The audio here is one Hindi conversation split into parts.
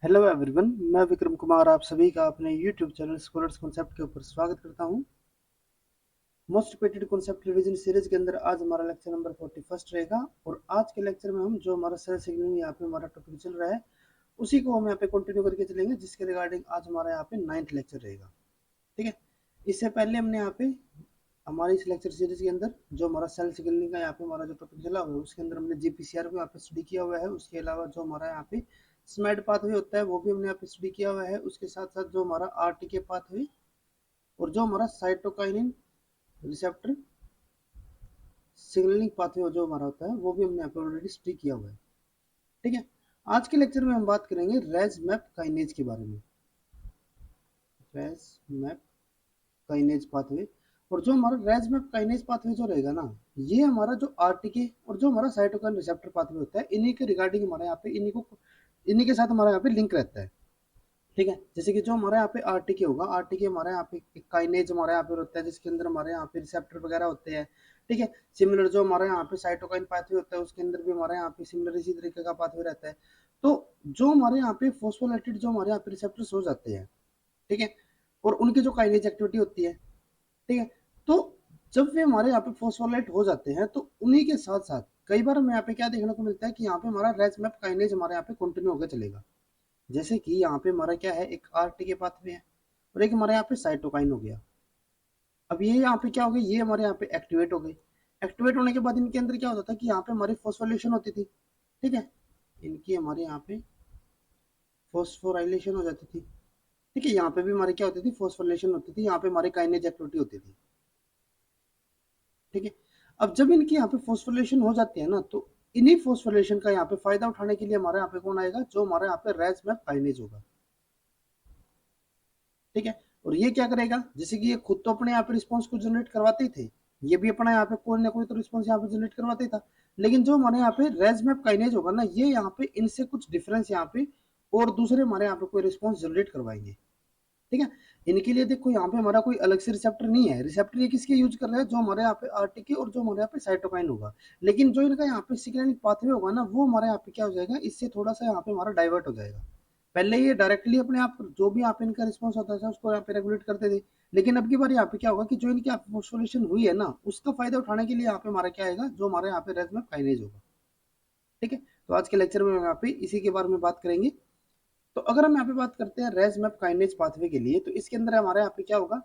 हेलो एवरीवन, मैं विक्रम कुमार आप सभी का अपने यूट्यूब चैनल स्कॉलर्स कॉन्सेप्ट के ऊपर स्वागत करता हूं। Most repeated concept revision series के अंदर आज हमारा लेक्चर नंबर 41 रहेगा और आज के लेक्चर में हम जो हमारा सेल सिग्नलिंग यहाँ पे हमारा टॉपिक चल रहा है उसी को हम यहाँ पे कंटिन्यू करके चलेंगे, जिसके रिगार्डिंग आज हमारा यहाँ पे 9th लेक्चर रहेगा। ठीक है, इससे पहले हमने यहाँ पे हमारी इस लेक्चर सीरीज के अंदर जो हमारा सेल सिग्नलिंग का यहाँ पे हमारा जो टॉपिक चला हुआ है उसके अंदर हमने जीपीसीआर को यहाँ पे स्टडी किया हुआ है। उसके अलावा जो हमारा यहाँ पे स्मैड पाथवे होता है वो भी हमने यहाँ पे स्टडी किया हुआ है। उसके साथ साथ जो हमारा आरटीके पाथवे और जो हमारा साइटोकाइनिन रिसेप्टर सिग्नलिंग पाथवे जो हमारा होता है वो भी हमने यहाँ पे ऑलरेडी स्टडी किया हुआ है। ठीक है, आज के लेक्चर में हम बात करेंगे रेज मैप काइनेज के बारे में। रेज मैप काइनेज पाथवे और जो हमारा रेज मैप काइनेज पाथवे जो रहेगा ना, ये हमारा जो आरटीके और जो हमारा साइटोकाइन रिसेप्टर पाथवे होता है इन्हीं के रिगार्डिंग हमारे यहाँ पे इन्हीं के साथ हमारा यहाँ पे लिंक रहता है। ठीक है, जैसे कि जो हमारे यहाँ पे आरटीके होगा, आरटीके हमारे यहाँ पे एक काइनेज हमारे यहाँ पे होता है जिसके अंदर हमारे यहाँ पे रिसेप्टर वगैरह होते हैं। ठीक है, सिमिलर जो हमारे यहाँ पे साइटोकाइन पाथवे होता है उसके अंदर भी हमारे यहाँ पे सिमिलर इसी तरीके का पाथवे रहता है। तो जो हमारे यहाँ पे फोस्फोलाइटेड जो हमारे यहाँ पे रिसेप्टर्स हो जाते हैं, ठीक है, और उनकी जो काइनेज एक्टिविटी होती है, ठीक है, तो जब वे हमारे यहाँ पे फॉस्फोलाइट हो जाते हैं तो उन्हीं के साथ साथ कई बार हमें यहाँ पे क्या देखने को मिलता है कि यहाँ पे हमारा रेज मैप काइनेज हमारे यहाँ पे कंटिन्यू होकर चलेगा। जैसे कि यहाँ पे हमारा क्या है, एक आरटीके पाथवे है और एक हमारे यहाँ पे साइटोकाइन हो गया। अब ये यहाँ पे क्या हो गया, ये हमारे यहाँ पे एक्टिवेट हो गई। एक्टिवेट होने के बाद इनके अंदर क्या होता था कि यहाँ पे हमारी फॉस्फोरिलेशन होती थी। ठीक है, इनकी हमारे यहाँ पे फॉस्फोराइलेशन हो जाती थी। ठीक है, यहाँ पे भी हमारी क्या होती थी, फॉस्फोरिलेशन होती थी, यहाँ पे हमारी काइनेज एक्टिविटी होती थी। ठीक है, अब जब इनकी यहाँ पे फॉस्फोरिलेशन हो जाती है ना, तो इन्हीं फॉस्फोरिलेशन का यहाँ पे फायदा उठाने के लिए हमारे यहाँ पे कौन आएगा, जो हमारे यहाँ पे रेज मैप काइनेज होगा। ठीक है, और ये क्या करेगा, जैसे कि ये खुद तो अपने यहाँ पे रिस्पॉन्स को जनरेट करवाते ही थे, ये भी अपना यहाँ पे कोई ना कोई तो रिस्पॉन्स यहाँ पे जनरेट करवाते ही था, लेकिन जो हमारे यहाँ पे रेज मैप काइनेज होगा ना, ये यहाँ पे इनसे कुछ डिफरेंस यहाँ पे और दूसरे हमारे यहाँ पे कोई रिस्पॉन्स जनरेट करवाएंगे। ठीक है, इनके लिए देखो यहाँ पे हमारा कोई अलग से रिसेप्टर नहीं है। रिसेप्टर ये किसके यूज कर रहे हैं, जो हमारे यहाँ पे आरटीके और जो हमारे यहाँ पे साइटोकाइन होगा, लेकिन जो इनका यहाँ पे सिग्नलिंग पाथवे होगा ना, वो हमारे यहाँ पे क्या हो जाएगा, इससे थोड़ा सा यहाँ पे हमारा डाइवर्ट हो जाएगा। पहले ये डायरेक्टली अपने आप जो भी यहाँ पे इनका रिस्पॉन्स होता था उसको यहाँ पे रेगुलेट करते थे, लेकिन अब की बार यहाँ पे क्या होगा कि जो इनकी फॉस्फोरिलेशन हुई है ना, उसका फायदा उठाने के लिए यहाँ पे हमारा क्या आएगा, जो हमारे यहाँ पे रेज मैप काइनेज होगा। ठीक है, तो आज के लेक्चर में हम यहाँ पे इसी के बारे में बात करेंगे। तो अगर हम यहाँ पे बात करते हैं रेज मैप काइनेज पाथवे के लिए, तो इसके अंदर हमारे यहाँ पे क्या होगा,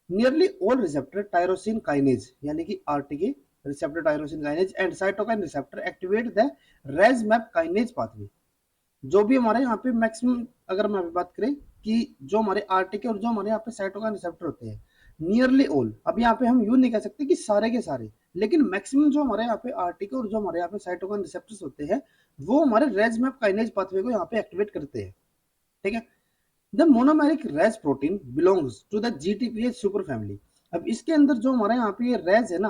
nearly all receptor tyrosine kinase यानी कि RTK receptor tyrosine kinase and cytokine receptor activate the Ras MAP kinase pathway. जो भी हमारे यहाँ पे मैक्सिमम अगर हम यहाँ पे बात करें कि जो हमारे आरटीके और जो हमारे यहाँ पे साइटोकाइन रिसेप्टर होते हैं, नियरली ऑल, अब यहाँ पे हम यूं नहीं कह सकते कि सारे के सारे, लेकिन मैक्सिमम जो हमारे यहाँ पे आरटीके और जो हमारे यहाँ पे साइटोकाइन रिसेप्टर्स होते हैं वो हमारे रेज मैप काइनेज पाथवे को यहाँ पे एक्टिवेट करते हैं। ठीक है, the monomeric Ras protein belongs to the GTPase super family. अब इसके अंदर जो हमारे यहाँ पे ये रेज है ना,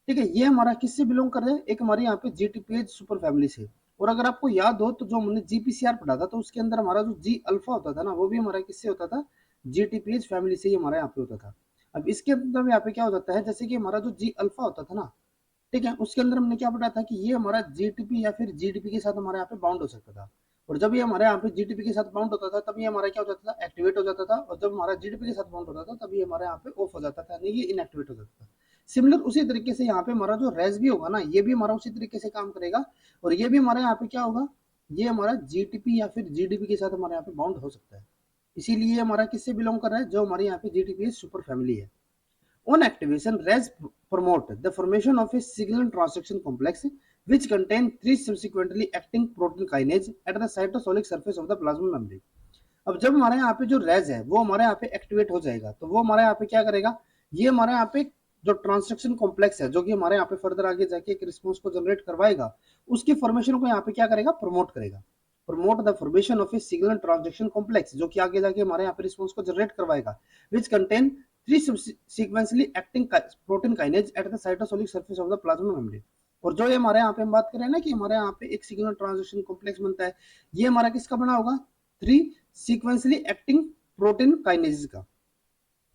ठीक है, ये हमारा किससे बिलोंग कर रहे हैं, एक हमारे यहाँ पे जीटीपीएच सुपर फैमिली से। और अगर आपको याद हो तो जो हमने जीपीसीआर पढ़ा था, तो उसके अंदर हमारा जो जी अल्फा होता था ना, वो भी हमारा किससे होता था, जीटीपीएच फैमिली से ही हमारे यहाँ पे होता था। अब इसके अंदर यहाँ पे क्या हो जाता है, जैसे कि हमारा जो जी अल्फा होता था ना, ठीक है, उसके अंदर हमने क्या पढ़ा था कि ये हमारा जीटीपी या फिर जीडीपी के साथ हमारे यहाँ पे बाउंड हो सकता था। और जब ये हमारे यहाँ पे जीडीपी के साथ बाउंड होता था तब ये हमारा क्या हो जाता था, एक्टिवेट हो जाता था, और जब हमारा जीडीपी के साथ बाउंड होता था तब ये हमारे यहाँ पे ऑफ हो जाता था, यानी ये इनएक्टिवेट हो जाता था। सिमिलर उसी तरीके से यहाँ पे हमारा जो रेज भी होगा ना, ये भी हमारा उसी तरीके से काम करेगा, और ये भी हमारे यहाँ पे क्या होगा, ये हमारा जीटीपी या फिर जीडीपी के साथ हमारे यहाँ पे बाउंड हो सकता है। इसीलिए हमारा किससे बिलोंग कर रहा है, जो हमारे यहाँ पे जीटीपी सुपर फैमिली है। On activation, RAS promote the formation of a signal transduction complex which contain three subsequently acting protein kinase at the cytosolic surface of the plasma membrane. अब जब हमारे यहाँ पे जो रेज है वो हमारे यहाँ पे एक्टिवेट हो जाएगा, तो वो हमारे यहाँ पे क्या करेगा, ये हमारे यहाँ पे जो ट्रांसक्रिप्शन कॉम्प्लेक्स है जो कि हमारे यहाँ पे फर्दर आगे जाके एक रिस्पॉन्स को जनरेट करवाएगा, उसकी फॉर्मेशन को यहाँ पे क्या करेगा, प्रमोट करेगा। Promote the formation of A signal transduction complex, जो कि आगे जाके हमारे यहाँ पे रिस्पॉन्स को जनरेट करवाएगा, which contain three sequentially acting protein kinase at the cytosolic surface of the plasma membrane. और जो ये हमारे यहाँ पे हम बात करें ना कि हमारे यहाँ पे एक सिग्नल ट्रांसडक्शन कॉम्प्लेक्स बनता है, ये हमारा किसका बना होगा, three sequentially acting protein kinase का।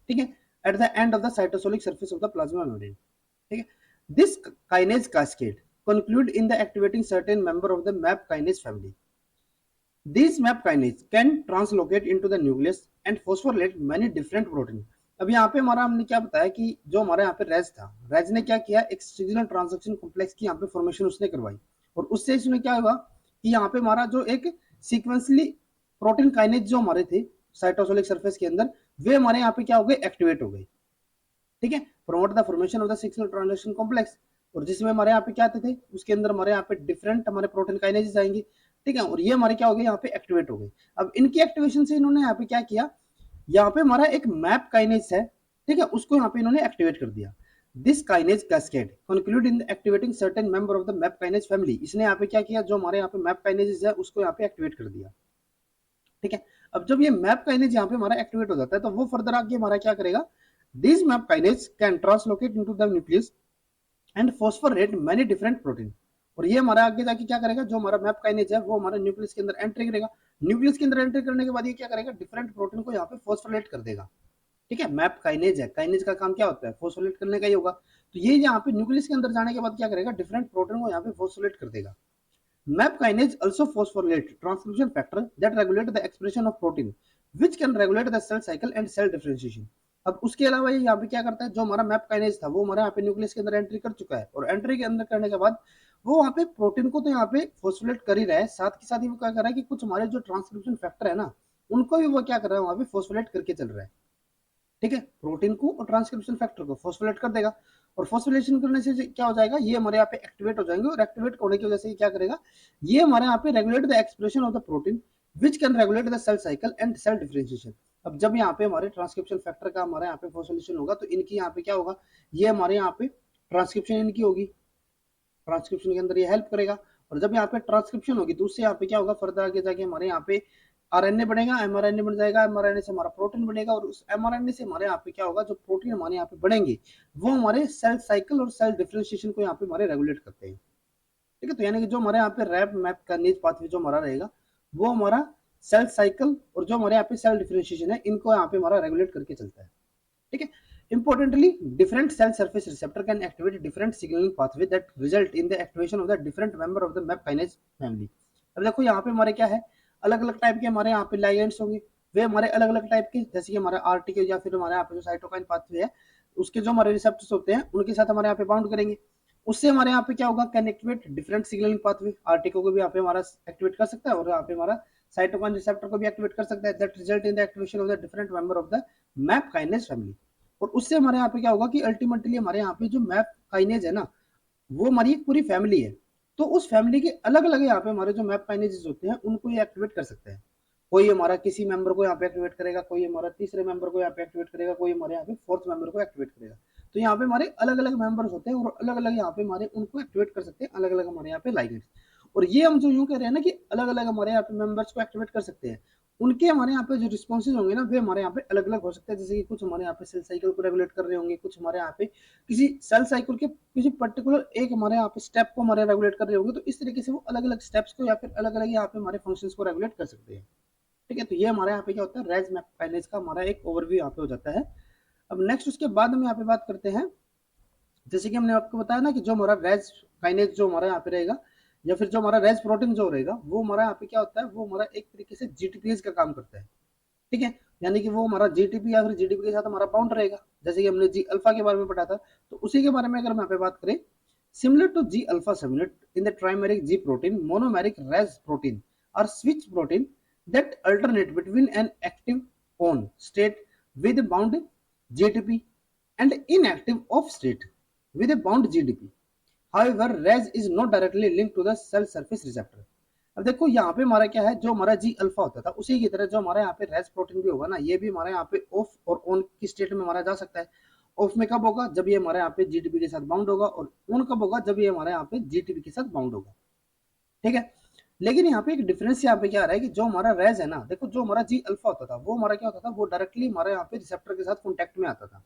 ठीक है, at the end of the cytosolic surface of the plasma membrane. ठीक है, this kinase cascade conclude in the activating certain member of the MAP kinase family. This MAP kinase can translocate into the nucleus and phosphorylate many different protein. अब यहाँ पे हमारा हमने क्या बताया कि जो हमारे यहाँ पे रेज था, रेज ने क्या किया, एक सिग्नल ट्रांसक्रिप्शन कॉम्प्लेक्स की यहाँ पे फॉर्मेशन उसने करवाई, और उससे इसमें क्या हुआ कि यहाँ पे हमारा जो एक सीक्वेंसली प्रोटीन काइनेज जो हमारे थे साइटोसोलिक सरफेस के अंदर, वे हमारे यहाँ पे क्या हो गए, एक्टिवेट हो गए। ठीक है, promote the formation of the signal translation complex, और जिसमें हमारे यहाँ पे क्या आते थे, उसके अंदर हमारे यहाँ पे डिफरेंट हमारे प्रोटीन काइनेजेस आएंगे। ठीक है, और ये हमारे क्या हो गए, यहाँ पे एक्टिवेट हो गए। अब इनकी एक्टिवेशन से इन्होंने यहाँ पे क्या किया, यहाँ पे हमारा एक मैप काइनेज है, ठीक है, उसको यहाँ पे इन्होंने एक्टिवेट कर दिया। This kinase cascade conclude in activating certain member of the map kinase family. इसने यहाँ पे क्या किया, जो हमारे यहाँ पे मैप काइनेजेस है उसको यहाँ पे एक्टिवेट कर दिया। ठीक है, अब जब ये मैप काइनेज यहाँ पे हमारा एक्टिवेट हो जाता है तो वो फर्दर आगे हमारा क्या करेगा, this MAP kinase can translocate into the nucleus and phosphorylate many different protein. और ये हमारा आगे जाके क्या करेगा, जो हमारा मैप काइनेज है वो हमारा न्यूक्लियस के अंदर एंट्री करेगा। न्यूक्लियस के अंदर एंट्री करने के बाद ये क्या करेगा, डिफरेंट प्रोटीन को यहाँ पे फॉस्फोरेट कर देगा। ठीक है, मैप काइनेज है, काइनेज का काम क्या होता है, फॉस्फोरेट करने का ही होगा। तो ये यहाँ पे न्यूक्लियस के अंदर जाने के बाद क्या करेगा, डिफरेंट प्रोटीन को यहाँ पे फॉस्फोरेट कर देगा। Map kinase also phosphorylate transcription factor that regulate the expression of protein which can regulate the cell cycle and cell differentiation। अब उसके अलावा ये यहाँ पे क्या करता है, जो हमारा मैप काइनेज था वो हमारे यहाँ पे न्यूक्लियस के अंदर एंट्री कर चुका है, और एंट्री के अंदर करने के बाद वो वहाँ पे प्रोटीन को तो यहाँ पे फॉस्फोरेट कर ही रहा है, साथ के साथ ही वो क्या कर रहा है कि कुछ हमारे जो ट्रांसक्रिप्शन फैक्टर है ना, उनको भी वो क्या कर रहा है, वहाँ पे फॉस्फोरेट करके चल रहा है। ठीक है, प्रोटीन को और ट्रांसक्रिप्शन फैक्टर को फॉस्फोरेट कर देगा, और फॉस्फोरिलेशन करने से क्या हो जाएगा, ये हमारे यहाँ पे एक्टिवेट हो जाएंगे, और एक्टिवेट होने की वजह से क्या करेगा, ये हमारे यहाँ पे regulate the expression of the protein which can regulate the cell cycle and cell differentiation. अब जब यहाँ पे हमारे ट्रांसक्रिप्शन फैक्टर का हमारे यहाँ पे फॉस्फोरिलेशन होगा तो इनकी यहाँ पे क्या होगा, ये हमारे यहाँ पे ट्रांसक्रिप्शन इनकी होगी, ट्रांसक्रिप्शन के अंदर ये हेल्प करेगा। और जब यहाँ पे ट्रांसक्रिप्शन होगी तो उससे यहाँ पे क्या होगा, फर्दर आगे जाके हमारे यहाँ पे आरएनए बनेगा, एमआरएनए बन जाएगा, एमआरएनए से हमारा प्रोटीन बनेगा, और उस एमआरएनए से हमारे यहाँ पे क्या होगा, जो प्रोटीन हमारे यहाँ पे बनेंगे वो हमारे सेल साइकिल और सेल डिफरेंशिएशन को यहाँ पे हमारे रेगुलेट करते हैं। ठीक है, तो यानी कि जो हमारे यहाँ पे रैप मैप काइनेज पाथवे जो हमारा रहेगा वो हमारा सेल साइकिल और जो हमारे यहाँ पे सेल डिफरेंशिएशन है इनको यहाँ पे हमारा रेगुलेट करके चलता है। ठीक है, importantly different cell surface receptor can activate different signaling pathway that result in the activation of the different member of the map kinase family। अब देखो यहाँ पे हमारे क्या है, अलग अलग टाइप के हमारे यहाँ पे लाइगेंड्स होंगे, वे हमारे अलग अलग टाइप के, जैसे कि हमारा आरटीके या फिर हमारे यहाँ पे जो साइटोकाइन पाथवे है उसके जो हमारे रिसेप्टर्स होते हैं उनके साथ हमारे यहाँ पे बाउंड करेंगे। उससे हमारे यहाँ पे क्या होगा, can activate different signaling pathway, आरटीको को भी यहाँ पे हमारा एक्टिवेट कर सकता है, और यहाँ पे हमारा साइटोकाइन रिसेप्टर को भी एक्टिवेट कर सकता है, that result in the activation of the different member of the map kinase family. और उससे हमारे यहाँ पे क्या होगा कि अल्टीमेटली हमारे यहाँ पे जो मैप काइनेज है ना, वो हमारी एक पूरी फैमिली है, तो उस फैमिली के अलग अलग यहाँ पे हमारे जो मैप काइनेजेस होते हैं उनको ये एक्टिवेट कर सकते हैं। कोई हमारा किसी मेंबर को यहाँ पे एक्टिवेट करेगा, कोई हमारा तीसरे मेंबर को यहाँ पे एक्टिवेट करेगा, कोई हमारे यहाँ पे फोर्थ मेंबर को एक्टिवेट करेगा। तो यहाँ पे हमारे अलग अलग मेंबर्स होते हैं और अलग अलग यहाँ पे हमारे उनको एक्टिवेट कर सकते हैं, अलग अलग हमारे यहाँ पे लाइगेंड्स। और ये हम जो यूं कह रहे हैं ना कि अलग अलग हमारे यहाँ पे मेंबर्स को एक्टिवेट कर सकते हैं, उनके हमारे यहाँ पे जो रिस्पॉन्सेज होंगे ना वे हमारे यहाँ पे अलग अलग हो सकते हैं। जैसे कि कुछ हमारे यहाँ पे सेल साइकिल को रेगुलेट कर रहे होंगे, कुछ हमारे यहाँ पे किसी सेल साइकिल के किसी पर्टिकुलर एक हमारे यहाँ पे स्टेप को हमारे रेगुलेट कर रहे होंगे, तो इस तरीके से वो अलग अलग स्टेप्स को या फिर अलग अलग यहाँ पे हमारे फंक्शंस को रेगुलेट कर सकते हैं। ठीक है, तो ये हमारे यहाँ पे क्या होता है, रेज मैप काइनेज का हमारा एक ओवरव्यू यहाँ पे हो जाता है। अब नेक्स्ट उसके बाद हम यहाँ पे बात करते हैं, जैसे कि हमने आपको बताया ना कि जो हमारा रेज काइनेज जो हमारा यहाँ पे रहेगा या फिर जो हमारा रेज प्रोटीन जो रहेगा वो हमारा यहाँ पे क्या होता है, वो हमारा एक तरीके से जीटीपीएस का काम करता है। ठीक है, यानी कि वो हमारा जीटीपी या फिर जीडीपी के साथ हमारा बाउंड रहेगा, जैसे कि हमने जी अल्फा के बारे में पढ़ा था, तो उसी के बारे में अगर हम यहाँ पे बात करें, similar to G alpha subunit in the trimeric G protein monomeric Ras protein और switch protein that alternate between an active on state with a bound GTP and inactive off state with a bound GDP। However, RAS is not directly linked to the cell surface receptor। अब देखो यहाँ पे हमारा क्या है, जो हमारा जी अल्फा होता था उसी की तरह जो हमारा यहाँ पे रेज प्रोटीन भी होगा ना, ये भी हमारे यहाँ पे ऑफ और ऑन की स्टेट में हमारा जा सकता है। ऑफ में कब होगा, जब ये हमारे यहाँ पे जीटीपी के साथ बाउंड होगा, और ऑन कब होगा, जब ये हमारे यहाँ पे जीटीपी के साथ बाउंड होगा। ठीक है, लेकिन यहाँ पे एक डिफरेंस यहाँ पे क्या आ रहा है कि जो हमारा रेज है ना, देखो जो हमारा जी अल्फा होता था वो हमारा क्या होता था, वो डायरेक्टली हमारे यहाँ पे रिसेप्टर के साथ कॉन्टेक्ट में आता था।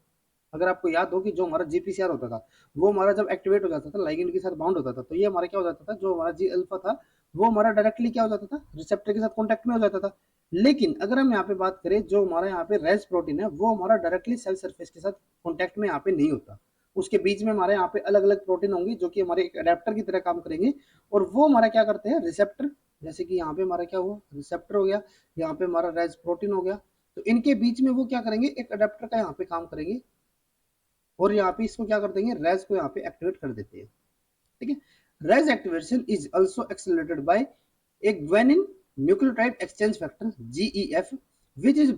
अगर आपको याद हो कि जो हमारा जीपीसीआर होता था वो हमारा जब एक्टिवेट हो जाता था लाइगेंड के साथ बाउंड होता था, तो ये हमारा क्या हो जाता था, जो हमारा जी अल्फा था वो हमारा डायरेक्टली क्या हो जाता था, रिसेप्टर के साथ कॉन्टेक्ट में हो जाता था। लेकिन अगर हम यहाँ पे बात करें, जो हमारा यहाँ पे रेज प्रोटीन है वो हमारा डायरेक्टली सेल सरफेस के साथ कॉन्टेक्ट में यहाँ पे नहीं होता, उसके बीच में हमारे यहाँ पे अलग अलग प्रोटीन होंगे जो कि हमारे एक अडेप्टर की तरह काम करेंगे, और वो हमारा क्या करते हैं, रिसेप्टर जैसे कि यहाँ पे हमारा क्या हुआ, रिसेप्टर हो गया, यहाँ पे हमारा रेज प्रोटीन हो गया। तो इनके बीच में वो क्या करेंगे, एक अडेप्टर का यहाँ पे काम करेंगे और यहाँ पे इसको क्या कर देंगे, रेज को यहाँ पे एक्टिवेट कर देते हैं। ठीक है, Ras activation is also accelerated by a guanine nucleotide exchange factor GEF, which is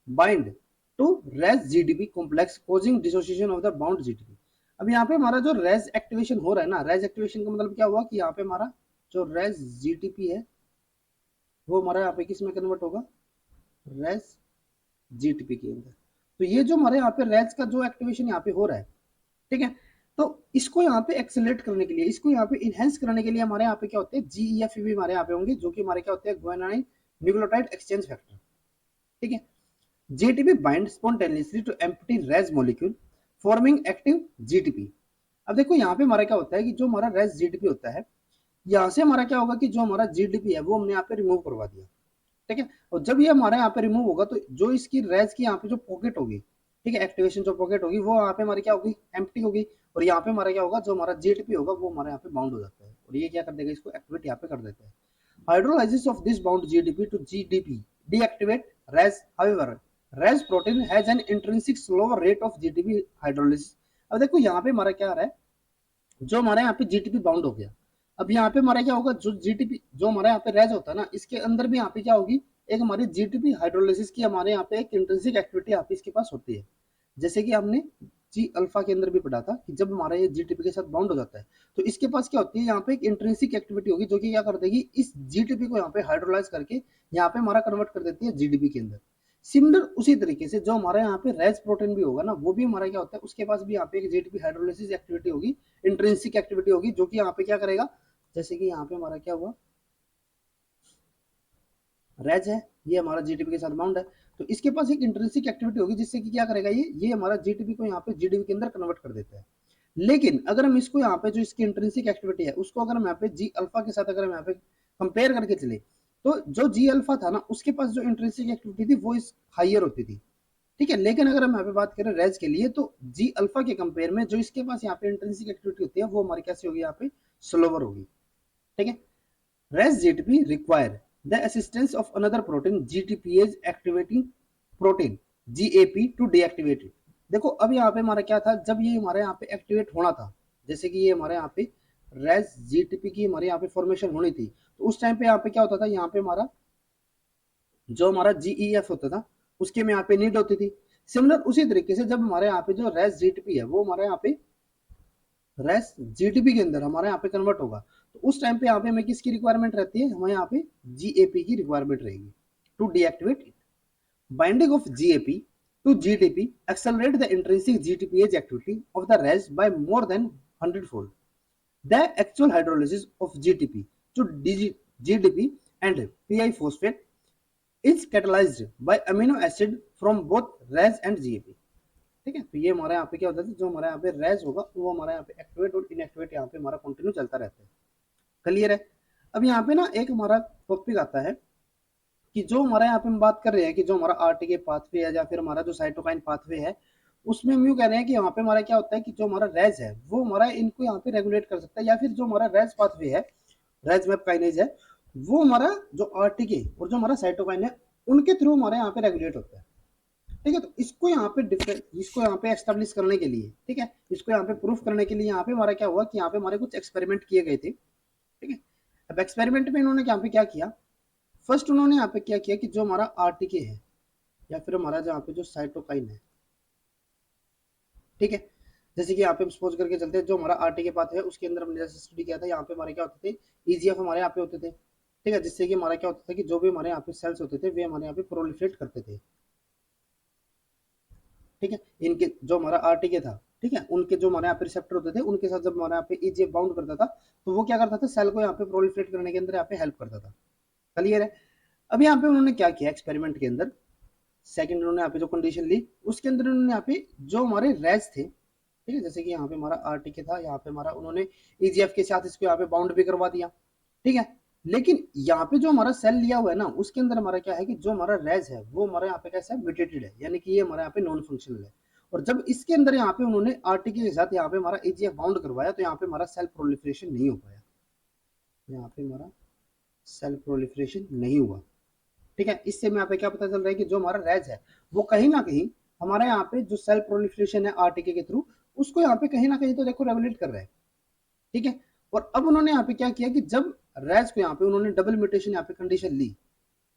bind to RAS GDP complex causing dissociation of the bound GDP। अब यहाँ पे हमारा जो रेज एक्टिवेशन हो रहा है ना, रेज एक्टिवेशन का मतलब क्या हुआ कि यहाँ पे हमारा जो रेज जीटीपी है वो हमारा यहाँ पे किस में कन्वर्ट होगा, रेज जीटीपी के अंदर। तो ये जो हमारे यहाँ पे रेज का जो एक्टिवेशन यहाँ पे हो रहा है, ठीक है, तो इसको यहाँ पे एक्सेलरेट करने के लिए, इसको यहाँ पे इनहेंस करने के लिए हमारे यहाँ पे क्या होते हैं, जीईएफ भी हमारे यहाँ पे होंगे, जो कि हमारे क्या होते हैं, ग्वानिन न्यूक्लियोटाइड एक्सचेंज फैक्टर। ठीक है, GTP bind spontaneously to empty Ras molecule forming active GTP. अब देखो यहाँ पे हमारा क्या होता है कि जो हमारा रेज जीटीपी होता है, यहाँ से हमारा क्या होगा कि जो हमारा जीडीपी है वो हमने यहाँ पे रिमूव करवा दिया। ठीक है, और जब ये हमारे यहाँ पे रिमूव होगा तो जो इसकी रेज की यहाँ पे जो पॉकेट होगी, ठीक है, एक्टिवेशन जो पॉकेट होगी वो यहाँ पे हमारी क्या होगी, एम्प्टी होगी। और यहाँ पे हमारा क्या होगा, जो हमारा जीटीपी होगा वो हमारे यहाँ पे बाउंड हो जाता है और ये क्या कर देगा, इसको एक्टिवेट यहाँ पे कर देता है। Hydrolysis of this bound GDP to GDP deactivate Ras. However Ras protein has an intrinsic slower rate of GTP hydrolysis. अब देखो यहाँ पे हमारा क्या आ रहा है, जो हमारे यहाँ पे जीटीपी बाउंड हो गया, अब यहाँ पे हमारा क्या होगा, जो जीटीपी जो हमारे यहाँ पे रेज होता है ना, इसके अंदर भी यहाँ पे क्या होगी, एक हमारी जीटीपी हाइड्रोलिसिस की हमारे यहाँ पे एक इंट्रिंसिक एक्टिविटी यहाँ पे इसके पास होती है। जैसे कि हमने जी अल्फा के अंदर भी पढ़ा था कि जब हमारा ये जीटीपी के साथ बाउंड हो जाता है तो इसके पास क्या होती है, यहाँ पे एक इंट्रिंसिक एक्टिविटी होगी जो कि क्या कर देगी, इस जीटीपी को यहाँ पे हाइड्रोलाइज करके यहाँ पे हमारा कन्वर्ट कर देती है जीडीपी के अंदर। सिमिलर उसी तरीके से जो हमारे यहाँ पे रेज प्रोटीन भी होगा ना, वो भी हमारा क्या होता है, उसके पास भी यहाँ पे एक जीटीपी हाइड्रोलिसिस एक्टिविटी होगी, इंट्रिंसिक एक्टिविटी होगी, जो कि यहाँ पे क्या करेगा, जैसे कि यहाँ पे हमारा क्या हुआ, रेज है, ये हमारा जीटीपी के साथ बाउंड है, तो इसके पास एक इंट्रिंसिक एक्टिविटी होगी जिससे कि क्या करेगा, ये हमारा जीटीपी को यहाँ पे जीडीपी के अंदर कन्वर्ट कर देता है। लेकिन अगर हम इसको यहाँ पे जो इसकी इंट्रिंसिक एक्टिविटी है उसको अगर हम यहाँ पे जी अल्फा के साथ अगर हम यहाँ पे कंपेयर करके चले, तो जो जी अल्फा था ना उसके पास जो इंट्रिंसिक एक्टिविटी थी वो इस हाइयर होती थी। ठीक है, लेकिन अगर हम यहाँ पे बात करें रेज के लिए तो जी अल्फा के कंपेयर में जो इसके पास यहाँ पे इंट्रिंसिक एक्टिविटी होती है वो हमारी कैसी होगी, यहाँ पे स्लोवर होगी। ठीक है, Ras GTP require the assistance of another protein GTPase activating protein GAP to deactivate it। देखो अब यहाँ पे हमारा क्या था, जब ये हमारे यहाँ पे एक्टिवेट होना था, जैसे कि ये हमारे यहाँ पे रेज जीटीपी की हमारे यहाँ पे फॉर्मेशन होनी थी, तो उस टाइम पे यहाँ पे क्या होता था, यहाँ पे हमारा जो हमारा जीईएफ होता था उसके में यहाँ पे नीड होती थी। सिमिलर उसी तरीके से जब हमारे यहाँ पे जो रेज जीटीपी है वो हमारे यहाँ पे रेस जीटीपी के अंदर हमारे यहाँ पे कन्वर्ट होगा, तो उस टाइम पे यहाँ पे हमें किसकी रिक्वायरमेंट रहती है, हमें यहाँ पे जीएपी की रिक्वायरमेंट रहेगी to deactivate it. Binding of GAP to GTP accelerate the intrinsic GTPase activity of the Ras by more than 100 fold। The actual hydrolysis of GTP to GDP and P I phosphate is catalysed by amino acid from both Ras and GAP. ठीक है, तो ये हमारे यहाँ पे क्या होता है, जो हमारे यहाँ पे रेज होगा वो हमारे यहाँ पे एक्टिवेट और इनएक्टिवेट यहाँ पे हमारा कंटिन्यू चलता रहता है। क्लियर है। अब यहाँ पे ना एक हमारा टॉपिक आता है कि जो हमारे यहाँ पे हम बात कर रहे हैं कि जो हमारा आरटीके पाथवे है या फिर हमारा जो साइटोकाइन पाथवे है, उसमें हम यूँ कह रहे हैं कि यहाँ पे हमारा क्या होता है कि जो हमारा रेज है वो हमारा इनको यहाँ पे रेगुलेट कर सकता है, या फिर जो हमारा रेज पाथवे है, रेज मैप काइनेज है, वो हमारा जो आरटीके और जो हमारा साइटोकाइन है उनके थ्रू हमारे यहाँ पे रेगुलेट होता है। ठीक है, तो इसको यहाँ पे इसको यहाँ पे एस्टेब्लिश करने के लिए, ठीक है, इसको यहाँ पे प्रूफ करने के लिए यहाँ पे हमारा क्या हुआ कि यहाँ पे हमारे कुछ एक्सपेरिमेंट किए गए थे। ठीक है, अब एक्सपेरिमेंट में इन्होंने यहाँ पे क्या किया, फर्स्ट उन्होंने यहाँ पे क्या किया कि जो हमारा आरटीके है या फिर हमारा जहाँ पे जो साइटोकाइन है, ठीक है, जैसे कि यहाँ पे सपोज करके चलते हैं जो हमारा आरटीके पाथ है उसके अंदर हमने जैसे स्टडी किया था, यहाँ पे हमारे क्या होते थे, ईजीएफ हमारे यहाँ पे होते थे। ठीक है, जिससे कि हमारा क्या होता था कि जो भी हमारे यहाँ पे सेल्स होते थे वे हमारे यहाँ पे प्रोलिफरेट करते थे। ठीक है, इनके जो हमारा आरटीके था, ठीक है, उनके जो हमारे यहाँ पे रिसेप्टर होते थे उनके साथ जब हमारे यहाँ पे ईजीएफ बाउंड करता था तो वो क्या करता था, सेल को यहाँ पे प्रोलिफरेट करने के अंदर यहाँ पे हेल्प करता था। क्लियर है। अब यहाँ पे उन्होंने क्या किया एक्सपेरिमेंट के अंदर, सेकंड उन्होंने यहाँ पे जो कंडीशन ली उसके अंदर उन्होंने यहाँ पे जो हमारे रेज थे, ठीक है, जैसे कि यहाँ पे हमारा आरटीके था, यहाँ पे हमारा उन्होंने ईजीएफ के साथ इसको यहाँ पे बाउंड भी करवा दिया। ठीक है, लेकिन यहाँ पे जो हमारा सेल लिया हुआ है ना उसके अंदर हमारा क्या है कि जो हमारा रेज है वो हमारे यहाँ पे कैसा है, म्यूटेटेड है, यानी कि ये हमारे यहाँ पे नॉन फंक्शनल है। और जब इसके अंदर यहाँ पे उन्होंने आरटीके के साथ यहाँ पे हमारा ईजीएफ बाउंड करवाया तो यहाँ पे हमारा सेल प्रोलिफरेशन नहीं हो पाया, यहाँ पे हमारा सेल प्रोलिफरेशन नहीं हुआ। ठीक है, इससे में यहाँ पे क्या पता चल रहा है कि जो हमारा रेज है वो कहीं ना कहीं हमारे यहाँ पे जो सेल प्रोलिफरेशन है आरटीके के थ्रू, उसको यहाँ पे कहीं ना कहीं तो देखो रेगुलेट कर रहा है। ठीक है, और अब उन्होंने यहाँ पे क्या किया कि जब रेज को यहाँ पे उन्होंने डबल म्यूटेशन यहाँ पे कंडीशन ली।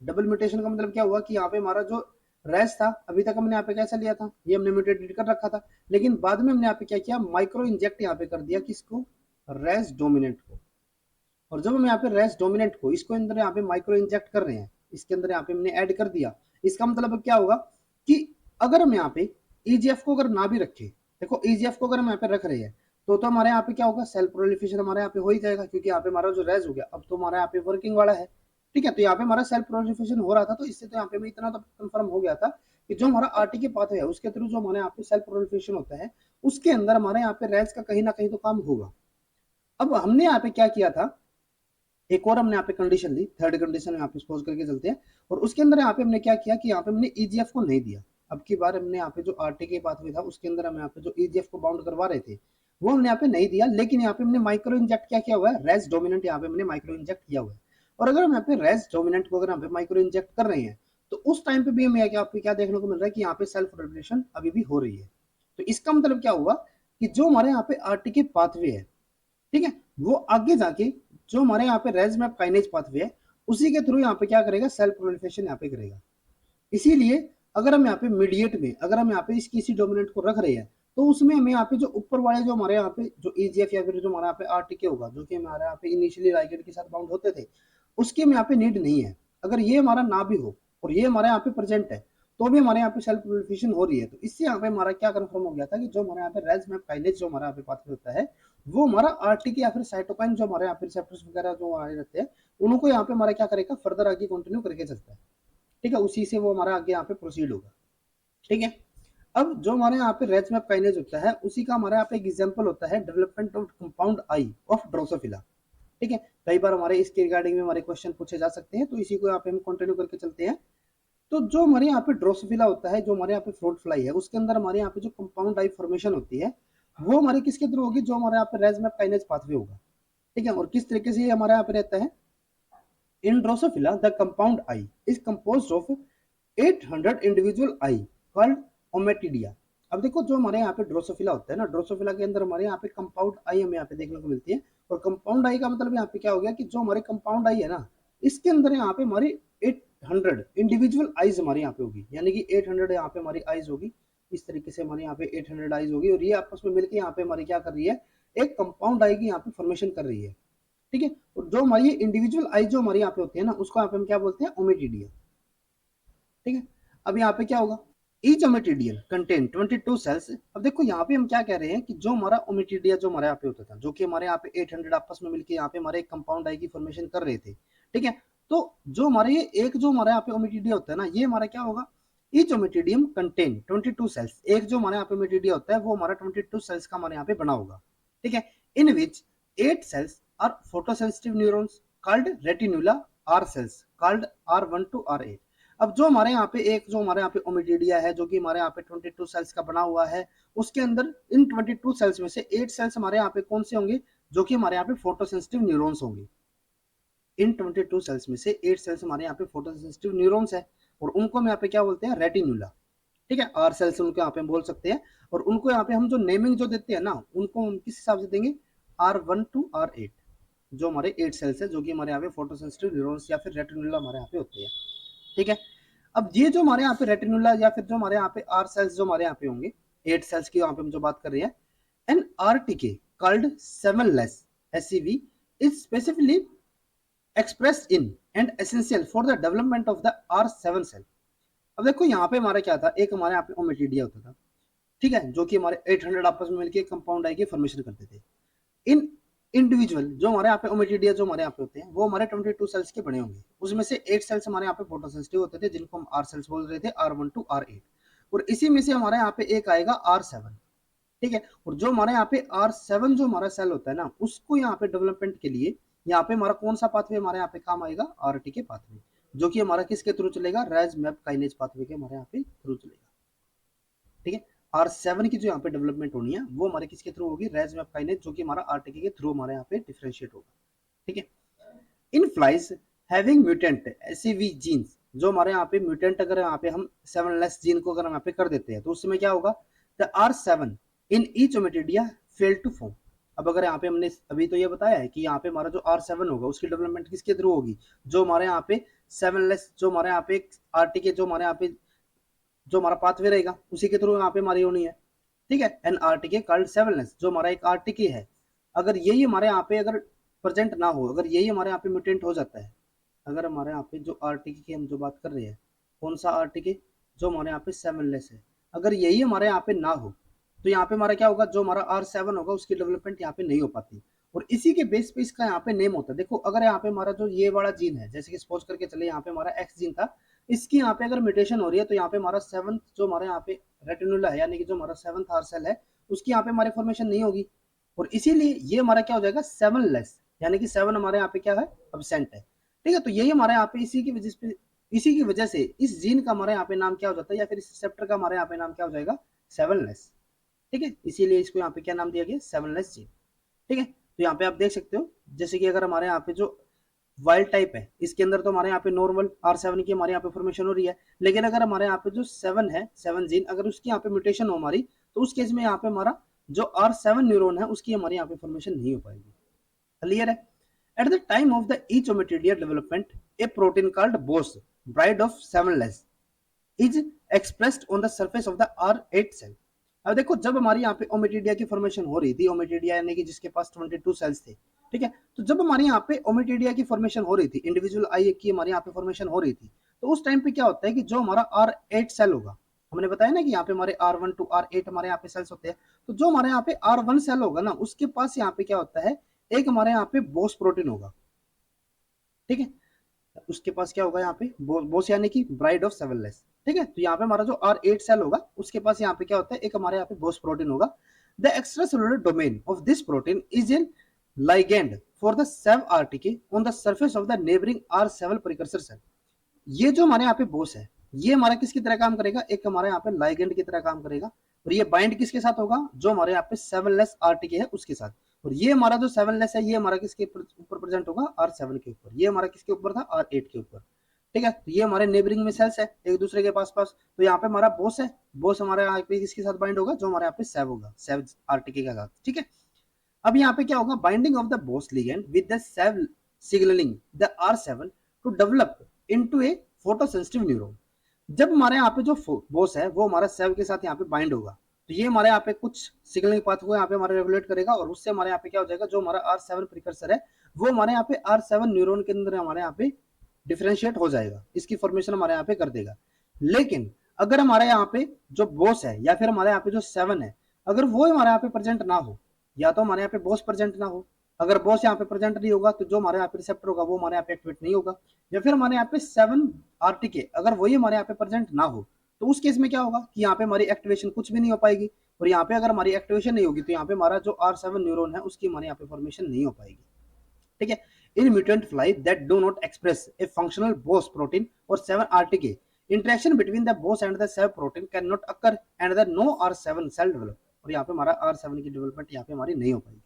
डबल म्यूटेशन का मतलब क्या हुआ कि यहाँ पे हमारा जो रेज था, अभी तक हमने यहाँ पे कैसा लिया था, ये हमने म्यूटेटेड कर रखा था, लेकिन बाद में हमने यहाँ पे क्या किया, माइक्रो इंजेक्ट यहाँ पे कर दिया किसको, रेज डोमिनेंट को। और जब हम यहाँ पे रेस डोमिनेंट को इसको अंदर यहाँ पे माइक्रो इंजेक्ट कर रहे हैं, इसके अंदर यहाँ पे हमने ऐड कर दिया, इसका मतलब क्या होगा कि अगर हम यहाँ पे ईजीएफ को अगर ना भी रखे, देखो ईजीएफ को अगर हम यहाँ पे रख रहे हैं तो हमारे यहाँ पे क्या होगा, सेल प्रोलिफरेशन हमारे यहाँ पे हो ही जाएगा, क्योंकि यहाँ पे हमारा जो रेज हो गया अब तो हमारे यहाँ पे वर्किंग वाला है। ठीक है, तो यहाँ पे हमारा सेल प्रोलिफरेशन हो रहा था, तो इससे तो यहाँ पे इतना तो कंफर्म हो गया था कि जो हमारा आरटीके पाथ है उसके थ्रू जो हमारे यहाँ पे सेल प्रोलिफरेशन होता है उसके अंदर हमारे यहाँ पे रेज का कहीं ना कहीं तो काम होगा। अब हमने यहाँ पे क्या किया था, एक और हमने यहाँ पे कंडीशन ली, थर्ड कंडीशन यहाँ पे सपोज करके चलते हैं, और उसके अंदर यहाँ पे हमने क्या किया कि यहाँ पे हमने ईजीएफ को नहीं दिया। अब की बार हमने यहाँ पे जो आरटीके पाथवे था उसके अंदर हम यहाँ पे जो ईजीएफ को बाउंड करवा रहे थे वो हमने यहाँ पे नहीं दिया, लेकिन यहाँ पे हमने माइक्रो इंजेक्ट क्या किया हुआ है, रेस डोमिनेंट यहाँ पे हमने माइक्रो इंजेक्ट किया हुआ है। और अगर हम यहाँ पे रेस डोमिनेंट को अगर यहाँ पे माइक्रो इंजेक्ट कर रहे हैं तो उस टाइम पे भी हमें क्या देखने को मिल रहा है कि यहाँ पे सेल्फ रेगुलेशन अभी भी हो रही है। तो इसका मतलब क्या हुआ कि जो हमारे यहाँ पे आरटीके पाथवे है, ठीक है, वो आगे जाके जो हमारे यहाँ पे रेज मैप काइनेज पाथवे है उसी के थ्रू यहाँ पे क्या करेगा, सेल प्रोलिफरेशन यहाँ पे करेगा। इसीलिए अगर हम यहाँ पे मीडिएट में अगर हम यहाँ पे इस किसी डोमिनेंट को रख रहे हैं तो उसमें हमें यहाँ पे जो ऊपर वाले जो हमारे यहाँ पे जो ईजीएफ या फिर जो हमारे यहाँ पे आरटीके होगा जो कि हमारे यहाँ पे इनिशियली लाइगेंड के साथ बाउंड होते थे उसकी हमें यहाँ पे नीड नहीं है। अगर ये हमारा ना भी हो और ये हमारे यहाँ पे प्रेजेंट है तो भी हमारे यहाँ पे सेल प्रोलिफरेशन हो रही है। तो इससे यहाँ पे हमारा क्या कंफर्म हो गया था कि जो हमारे यहाँ पे रेज मैप काइनेज जो हमारे यहाँ पे पाथवे होता है वो हमारा आरटीके या फिर साइटोकाइन जो हमारे यहाँ पे रिसेप्टर्स वगैरह जो हमारे रहते हैं उनको यहाँ पे हमारा क्या करेगा, फर्दर आगे कंटिन्यू करके चलता है। ठीक है, उसी से वो हमारा आगे यहाँ पे प्रोसीड होगा। ठीक है, अब जो हमारे यहाँ पे रेज मैप काइनेज होता है उसी का हमारे यहाँ पे एक एग्जांपल होता है development of compound I of Drosophila. ठीक है, कई बार हमारे इसके रिगार्डिंग में हमारे क्वेश्चन पूछे जा सकते हैं, तो इसी को यहाँ पे हम कंटिन्यू करके चलते हैं। तो जो हमारे यहाँ पे ड्रोसोफिला होता है, जो हमारे यहाँ पे फ्रूट फ्लाई है, उसके अंदर हमारे यहाँ पे जो कंपाउंड आई फॉर्मेशन होती है वो हमारे किसके थ्रू होगी, जो हमारे यहाँ पे रेज मैप काइनेज पाथवे होगा। ठीक है, और किस तरीके से ये हमारे यहाँ पे रहता है, इन Drosophila the compound I is composed of 800 individual I called ommatidia. अब देखो जो हमारे यहाँ पे ड्रोसोफिला होता है ना, ड्रोसोफिला के अंदर हमारे यहाँ पे कंपाउंड आई हमें यहाँ पे देखने को मिलती है। और कंपाउंड आई का मतलब यहाँ पे क्या हो गया कि जो हमारे कंपाउंड आई है ना इसके अंदर यहाँ पे हमारी 800 इंडिविजुअल आईज हमारे यहाँ पे होगी, यानी कि 800 यहाँ पे हमारी आईज होगी। इस तरीके से हमारे यहाँ पे 800 आईज होगी और ये आपस में मिलकर यहाँ पे हमारी क्या कर रही है, एक कंपाउंड आई की यहाँ पे फॉर्मेशन कर रही है। ठीक है, और जो हमारी इंडिविजुअल आई जो हमारे यहाँ पे होती है ना उसको यहाँ पे हम क्या बोलते हैं, ओमेटिडिया। ठीक है, अब यहाँ पे क्या होगा, ईच ओमेटिडियन कंटेन 22 सेल्स। अब देखो यहाँ पे हम क्या कह रहे हैं कि जो हमारा ओमेटिडिया जो हमारे यहाँ पे होता था, जो कि हमारे यहाँ पे 800 आपस में मिलकर यहाँ पे हमारे एक कंपाउंड आई की फॉर्मेशन कर रहे थे। ठीक है, तो जो हमारे ये एक जो हमारे यहाँ पे ओमेटिडिया होता है ना, ये हमारा क्या होगा, ईच ओमेटिडियम कंटेन 22 सेल्स। एक जो हमारे यहाँ पे ओमेटिडिया होता है वो हमारा 22 सेल्स का हमारे यहाँ पे बना होगा। ठीक है, इन विच 8 cells are photosensitive neurons called retinula, R cells called R1 to R8। अब जो हमारे यहाँ पे एक जो हमारे यहाँ पे ओमेटिडिया है जो कि हमारे यहाँ पे 22 सेल्स का बना हुआ है, उसके अंदर इन 22 सेल्स में से 8 सेल्स हमारे यहाँ पे कौन से होंगे, जो कि हमारे यहाँ पे फोटोसेंसिटिव न्यूरॉन्स होंगे। इन 22 सेल्स में से 8 सेल्स हमारे यहाँ पे फोटोसेंसिटिव न्यूरॉन्स है और उनको हम यहाँ पे क्या बोलते हैं, रेटिनुला। ठीक है, आर सेल्स उनको यहाँ पे बोल सकते हैं। और उनको यहाँ पे हम जो नेमिंग जो देते हैं ना उनको हम किस हिसाब से देंगे, R1 to R8, जो हमारे 8 सेल्स है जो कि हमारे यहाँ पे फोटोसेंसिटिव न्यूरॉन्स या फिर रेटिनुला हमारे यहाँ पे होते हैं। ठीक है, अब ये जो हमारे यहाँ पे रेटिनुला या फिर जो हमारे यहाँ पे आर सेल्स जो हमारे यहाँ पे होंगे, 8 सेल्स की यहाँ पे हम जो बात कर रहे हैं, an RTK called sevenless SCV is specifically expressed in and essential for the development of the R7 cell। अब देखो यहाँ पे हमारा क्या था, एक हमारे यहाँ पे ओमेटिडिया होता था, ठीक है, जो कि हमारे 800 आपस में मिलकर कंपाउंड आई की फॉर्मेशन करते थे। इन इंडिविजुअल जो हमारे यहाँ पे ओमेटिडिया जो हमारे यहाँ पे होते हैं वो हमारे 22 सेल्स के बने होंगे, उसमें से 8 सेल्स हमारे यहाँ पे फोटोसेंसिटिव होते थे जिनको हम आर सेल्स बोल रहे थे, R1 to R8। और इसी में से हमारे यहाँ पे एक आएगा R7। ठीक है, और जो हमारे यहाँ पे R7 जो हमारा सेल होता है ना उसको यहाँ पे डेवलपमेंट के लिए यहाँ पे हमारा कौन सा पाथवे हमारे यहाँ पे काम आएगा, आरटीके पाथवे, जो कि हमारा किसके थ्रू चलेगा, रेज मैप काइनेज पाथवे के हमारे यहाँ पे थ्रू चलेगा। ठीक है, R7 की जो यहाँ पे डेवलपमेंट होनी है वो हमारे किसके थ्रू होगी, रेज मैप काइनेज, जो कि हमारा आरटीके के थ्रू हमारे यहाँ पे डिफरेंशिएट होगा। ठीक है, in flies having mutant SEV genes, जो हमारे यहाँ पे म्यूटेंट अगर यहाँ पे हम 7 जीन को अगर हम यहाँ पे कर देते हैं तो उसमें क्या होगा, the R7 in each ommatidia fail to form. अब अगर यहाँ पे हमने अभी तो ये बताया है कि यहाँ पे हमारा जो R7 होगा उसकी डेवलपमेंट किसके थ्रू होगी, जो हमारे यहाँ पे 7 जो हमारे यहाँ पे आरटीके जो हमारे यहाँ पे जो हमारा पाथवे रहेगा उसी के थ्रू यहाँ पे हमारी होनी है, ठीक है। एन आरटीके कॉल्ड 7 जो हमारा एक आरटीके है, अगर यही हमारे यहाँ पे अगर प्रेजेंट ना हो, अगर यही हमारे यहाँ पे म्यूटेंट हो जाता है, अगर हमारे यहाँ पे जो आरटीके की हम जो बात कर रहे हैं, कौन सा आरटीके, जो हमारे यहाँ पे 7 है, अगर यही हमारे यहाँ पे ना हो तो यहाँ पे हमारा क्या होगा, जो हमारा R7 होगा उसकी डेवलपमेंट यहाँ पे नहीं हो पाती। और इसी के बेस पे इसका यहाँ पे नेम होता है। देखो अगर यहाँ पे हमारा जो ये वाला जीन है, जैसे कि सपोज करके चले यहाँ पे हमारा एक्स जीन था, इसकी यहाँ पे अगर म्यूटेशन हो रही है तो यहाँ पे हमारा 7 जो हमारे यहाँ पे रेटिनुला है, यानी कि जो हमारा 7th आर सेल है, उसकी यहाँ पे हमारी फॉर्मेशन नहीं होगी। और इसीलिए ये हमारा क्या हो जाएगा 7 यानी कि 7 हमारे यहाँ पे क्या है, अब्सेंट है, ठीक है। तो यही हमारे यहाँ पे इसी की वजह से इस जीन का हमारे यहाँ पे नाम क्या हो जाता है, या फिर इस रिसेप्टर का हमारे यहाँ पे नाम क्या हो जाएगा, 7, ठीक है। इसीलिए इसको यहाँ पे क्या नाम दिया गया, 7 जीन, ठीक है। तो यहाँ पे आप देख सकते हो, जैसे कि अगर हमारे यहाँ पे जो वाइल्ड टाइप है इसके अंदर तो हमारे यहाँ पे नॉर्मल R7 की हमारे यहाँ पे फॉर्मेशन हो रही है, लेकिन अगर हमारे यहाँ पे जो 7 है, 7 जीन, अगर उसकी यहाँ पे म्यूटेशन हो हमारी, तो उस केस में यहाँ पे हमारा जो R7 न्यूरॉन है उसकी हमारे यहाँ पे फॉर्मेशन नहीं हो पाएगी। क्लियर है। At the time of the each ommatidia development a protein called Boss bride of 7 is expressed on the surface of the R8 cell. अब देखो जब हमारी यहाँ पे ओमेटिडिया की फॉर्मेशन हो रही थी, ओमेटिडिया यानी कि जिसके पास 22 सेल्स थे, ठीक है, तो जब हमारे यहाँ पे ओमेटिडिया की फॉर्मेशन हो रही थी, इंडिविजुअल आई की हमारे यहाँ पे फॉर्मेशन हो रही थी, तो उस टाइम पे क्या होता है कि जो हमारा R8 सेल होगा, हमने बताया ना कि यहाँ पे हमारे R1 to R8 हमारे यहाँ पे सेल्स होते हैं, तो जो हमारे यहाँ पे R1 सेल होगा ना, उसके पास यहाँ पे क्या होता है, एक हमारे यहाँ पे बोस प्रोटीन होगा, ठीक है। उसके पास क्या होगा यहाँ पे, बोस यानी कि ब्राइड ऑफ 7, ठीक है। तो यहाँ पे हमारा जो R8 सेल होगा उसके पास यहाँ पे क्या होता है, एक हमारे यहाँ पे बोस प्रोटीन होगा। The extra cellular domain of this protein is an ligand for the SAV RTK on the surface of the neighboring R7 precursor cell। ये जो हमारे यहाँ पे बोस है, ये हमारा किसकी तरह काम करेगा, एक हमारे यहाँ पे लाइगेंड की तरह काम करेगा। और ये बाइंड किसके साथ होगा, जो हमारे यहाँ पे 7 आरटीके है उसके साथ। और ये हमारा जो 7 है ये हमारा किसके ऊपर प्रेजेंट होगा, R7 के ऊपर। ये हमारा किसके ऊपर था, R8 के ऊपर, ठीक है। तो ये हमारे नेबरिंग में सेल्स है एक दूसरे के पास पास। तो यहाँ पे हमारा बोस है, बोस हमारे यहाँ पे किसके साथ बाइंड होगा, जो हमारे यहाँ पे सेव होगा, सेव आरटीके के साथ, ठीक है। अब यहाँ पे क्या होगा, binding of the Boss ligand with the Sev signalling the R7 to develop into a photosensitive neuron. जब हमारे यहाँ पे जो बोस है वो हमारा सेव के साथ यहाँ पे बाइंड होगा, तो ये हमारे यहाँ पे कुछ सिग्नलिंग पाथ को यहाँ पे हमारे रेगुलेट करेगा, और उससे हमारे यहाँ पे क्या हो जाएगा, जो हमारा R7 प्रिकर्सर है वो हमारे यहाँ पे R7 न्यूरॉन के अंदर हमारे यहाँ पे डिफरेंशिएट हो जाएगा, इसकी फॉर्मेशन हमारे यहाँ पे कर देगा। लेकिन अगर हमारे यहाँ पे जो बोस है या फिर हमारे यहाँ पे जो 7 है, अगर वो हमारे यहाँ पे प्रेजेंट ना हो, या तो हमारे यहाँ पे बोस प्रेजेंट ना हो, अगर बोस यहाँ पे प्रेजेंट नहीं होगा तो जो हमारे यहाँ पे रिसेप्टर होगा वो हमारे यहाँ पे एक्टिवेट नहीं होगा, या फिर हमारे यहाँ पे 7 आरटीके अगर वही हमारे यहाँ पे प्रेजेंट ना हो, तो उस केस में क्या होगा कि यहाँ पे हमारी एक्टिवेशन कुछ भी नहीं हो पाएगी। और यहाँ पे अगर हमारी एक्टिवेशन नहीं होगी तो यहाँ पे हमारा जो R7 न्यूरॉन है उसकी हमारे यहाँ पे फॉर्मेशन नहीं हो पाएगी, ठीक है। In mutant fly that do not express a functional boss protein और 7 RTK interaction between the boss and the sev protein can not occur and the no R7 cell develop. और यहाँ पे हमारा R7 की डेवलपमेंट यहाँ पे हमारी नहीं हो पाएगी।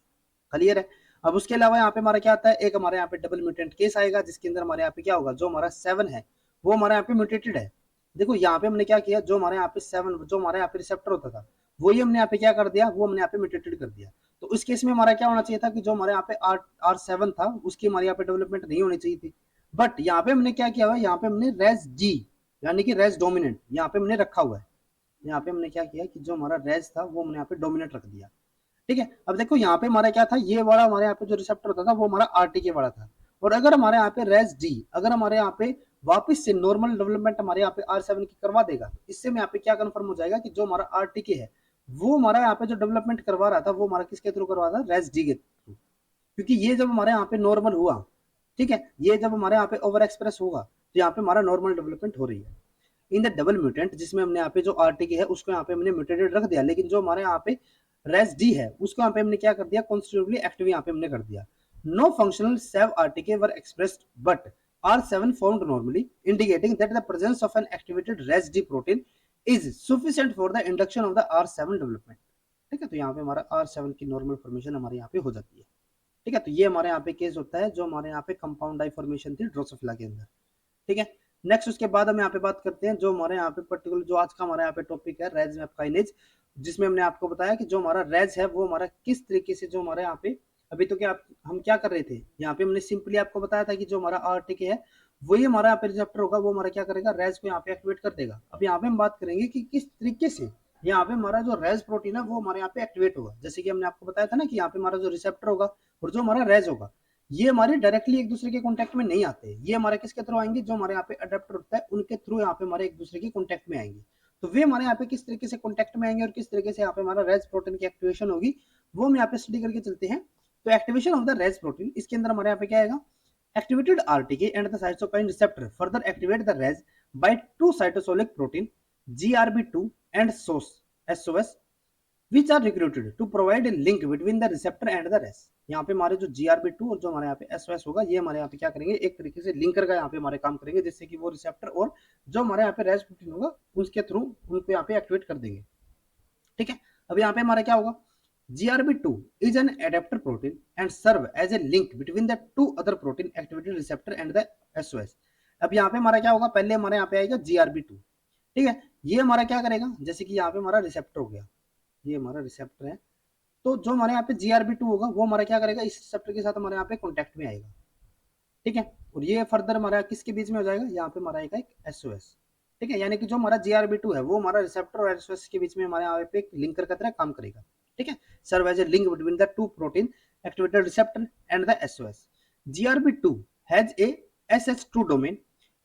क्लियर है। अब उसके अलावा यहाँ पे हमारा क्या आता है, एक हमारे यहाँ पे डबल म्यूटेंट केस आएगा, जिसके अंदर हमारे यहाँ पे क्या होगा, जो हमारा 7 है वो हमारे यहाँ पे म्यूटेटेड है। देखो यहाँ पे हमने क्या किया, जो हमारे यहाँ पे 7 जो हमारे यहाँ पे रिसेप्टर होता था वही हमने यहाँ पे क्या कर दिया, वो हमने यहाँ पे म्यूटेटेड कर दिया। तो उस केस में हमारा क्या होना चाहिए था कि जो हमारे यहाँ पे R7 था उसकी हमारे यहाँ पे डेवलपमेंट नहीं होनी चाहिए थी। बट यहाँ पे हमने क्या किया हुआ है, यहाँ पे हमने रेस जी यानी कि रेस डोमिनेंट यहाँ पे हमने रखा हुआ है। यहाँ पे हमने क्या किया कि जो हमारा रेस था वो हमने यहाँ पे डोमिनेंट रख दिया, ठीक है। अब देखो यहाँ पे हमारा क्या था, ये वाला हमारे यहाँ पे जो रिसेप्टर होता था वो हमारा आरटीके वाला था। और अगर हमारे यहाँ पे रेस डी अगर हमारे यहाँ पे वापस से नॉर्मल डेवलपमेंट हमारे यहाँ पे R7 की करवा देगा, तो इससे में यहाँ पे क्या कंफर्म हो जाएगा कि जो हमारा आरटीके है वो हमारा यहाँ पे जो डेवलपमेंट करवा रहा था वो हमारा किसके थ्रू करवा रहा था, रेस डी के थ्रू। क्योंकि ये जब हमारे यहाँ पे नॉर्मल हुआ, ठीक है, ये जब हमारे यहाँ पे ओवर एक्सप्रेस होगा तो यहाँ पे हमारा नॉर्मल डेवलपमेंट हो रही है। इन द डबल म्यूटेंट जिसमें हमने यहाँ पे जो आरटीके है उसको यहाँ पे हमने म्यूटेटेड रख दिया, लेकिन जो हमारे यहाँ पे रेस डी है उसको यहाँ पे हमने क्या कर दिया, कॉन्स्टिट्यूटिवली एक्टिव यहाँ पे हमने कर दिया। No functional Sev RTK were expressed but R7 formed normally, indicating that the presence of an activated ResD protein is sufficient for the induction of the R7 development, ठीक है। तो यहाँ पे हमारा R7 की नॉर्मल फॉर्मेशन हमारे यहाँ पे हो जाती है। ठीक है, तो ये हमारे यहाँ पे केस होता है जो हमारे यहाँ पे कंपाउंड डाई फॉर्मेशन थी ड्रोसोफिला के अंदर। ठीक है, नेक्स्ट उसके बाद हम यहाँ पे बात करते हैं जो हमारे यहाँ पे पर्टिकुलर जो आज का हमारे यहाँ पे टॉपिक है रेज मैप काइनेज, जिसमें हमने आपको बताया कि जो हमारा रेज है वो हमारा किस तरीके से जो हमारे यहाँ पे अभी तो क्या हम क्या कर रहे थे, यहाँ पे हमने सिंपली आपको बताया था कि जो हमारा आरटीके है वही हमारा यहाँ पे रिसेप्टर होगा, वो हमारा क्या करेगा, रेज को यहाँ पे एक्टिवेट कर देगा। अब यहाँ पे हम बात करेंगे कि किस तरीके से यहाँ पे हमारा जो रेज प्रोटीन है वो हमारे यहाँ पे एक्टिवेट होगा। जैसे कि हमने आपको बताया था ना कि यहाँ पे हमारा जो रिसेप्टर होगा और जो हमारा रेज होगा ये हमारे डायरेक्टली एक दूसरे के कॉन्टेक्ट में नहीं आते, ये हमारे किसके थ्रू आएंगे, जो हमारे यहाँ पे अडेप्टर होता है उनके थ्रू यहाँ पे हमारे एक दूसरे के कॉन्टेक्ट में आएंगे। तो वे हमारे यहाँ पे किस तरीके से कॉन्टेक्ट में आएंगे और किस तरीके से यहाँ पे हमारा रेज प्रोटीन की एक्टिवेशन होगी वो हम यहाँ पे स्टडी करके चलते हैं। तो activation of the Ras protein, इसके अंदर हमारे यहाँ पे क्या आएगा, activated RTK and the cytokine receptor further activate the RAS by two cytosolic protein GRB2 and SOS which are recruited to provide a link between the receptor and the RAS। यहाँ पे हमारे जो GRB2 और जो हमारे यहाँ पे SOS होगा ये हमारे यहाँ पे क्या करेंगे, एक तरीके से लिंकर का यहाँ पे हमारे काम करेंगे, जिससे कि वो रिसेप्टर और जो हमारे यहाँ पे रेज प्रोटीन होगा उसके थ्रू उनको यहाँ पे एक्टिवेट कर देंगे। ठीक है, अब यहाँ पे हमारा क्या होगा, GRB2 is an adapter protein and serve as a link between the two other protein activated receptor and the SOS। अब यहाँ पे हमारा क्या होगा, पहले हमारे यहाँ पे आएगा GRB2। ठीक है, ये हमारा क्या करेगा, जैसे कि यहाँ पे हमारा रिसेप्टर हो गया, ये हमारा रिसेप्टर है, तो जो हमारे यहाँ पे GRB2 होगा वो हमारा क्या करेगा, इस रिसेप्टर के साथ हमारे यहाँ पे कॉन्टेक्ट में आएगा। ठीक है, और ये फर्दर हमारा किसके बीच में हो जाएगा, यहाँ पे हमारा आएगा एक SOS। ठीक है, यानी कि जो हमारा GRB2 है वो हमारा रिसेप्टर और SOS के बीच में हमारे यहाँ पे एक लिंकर की तरह काम करेगा। ठीक है, serve as a link between the two protein activated receptor and the SOS। GRB2 has a SH2 domain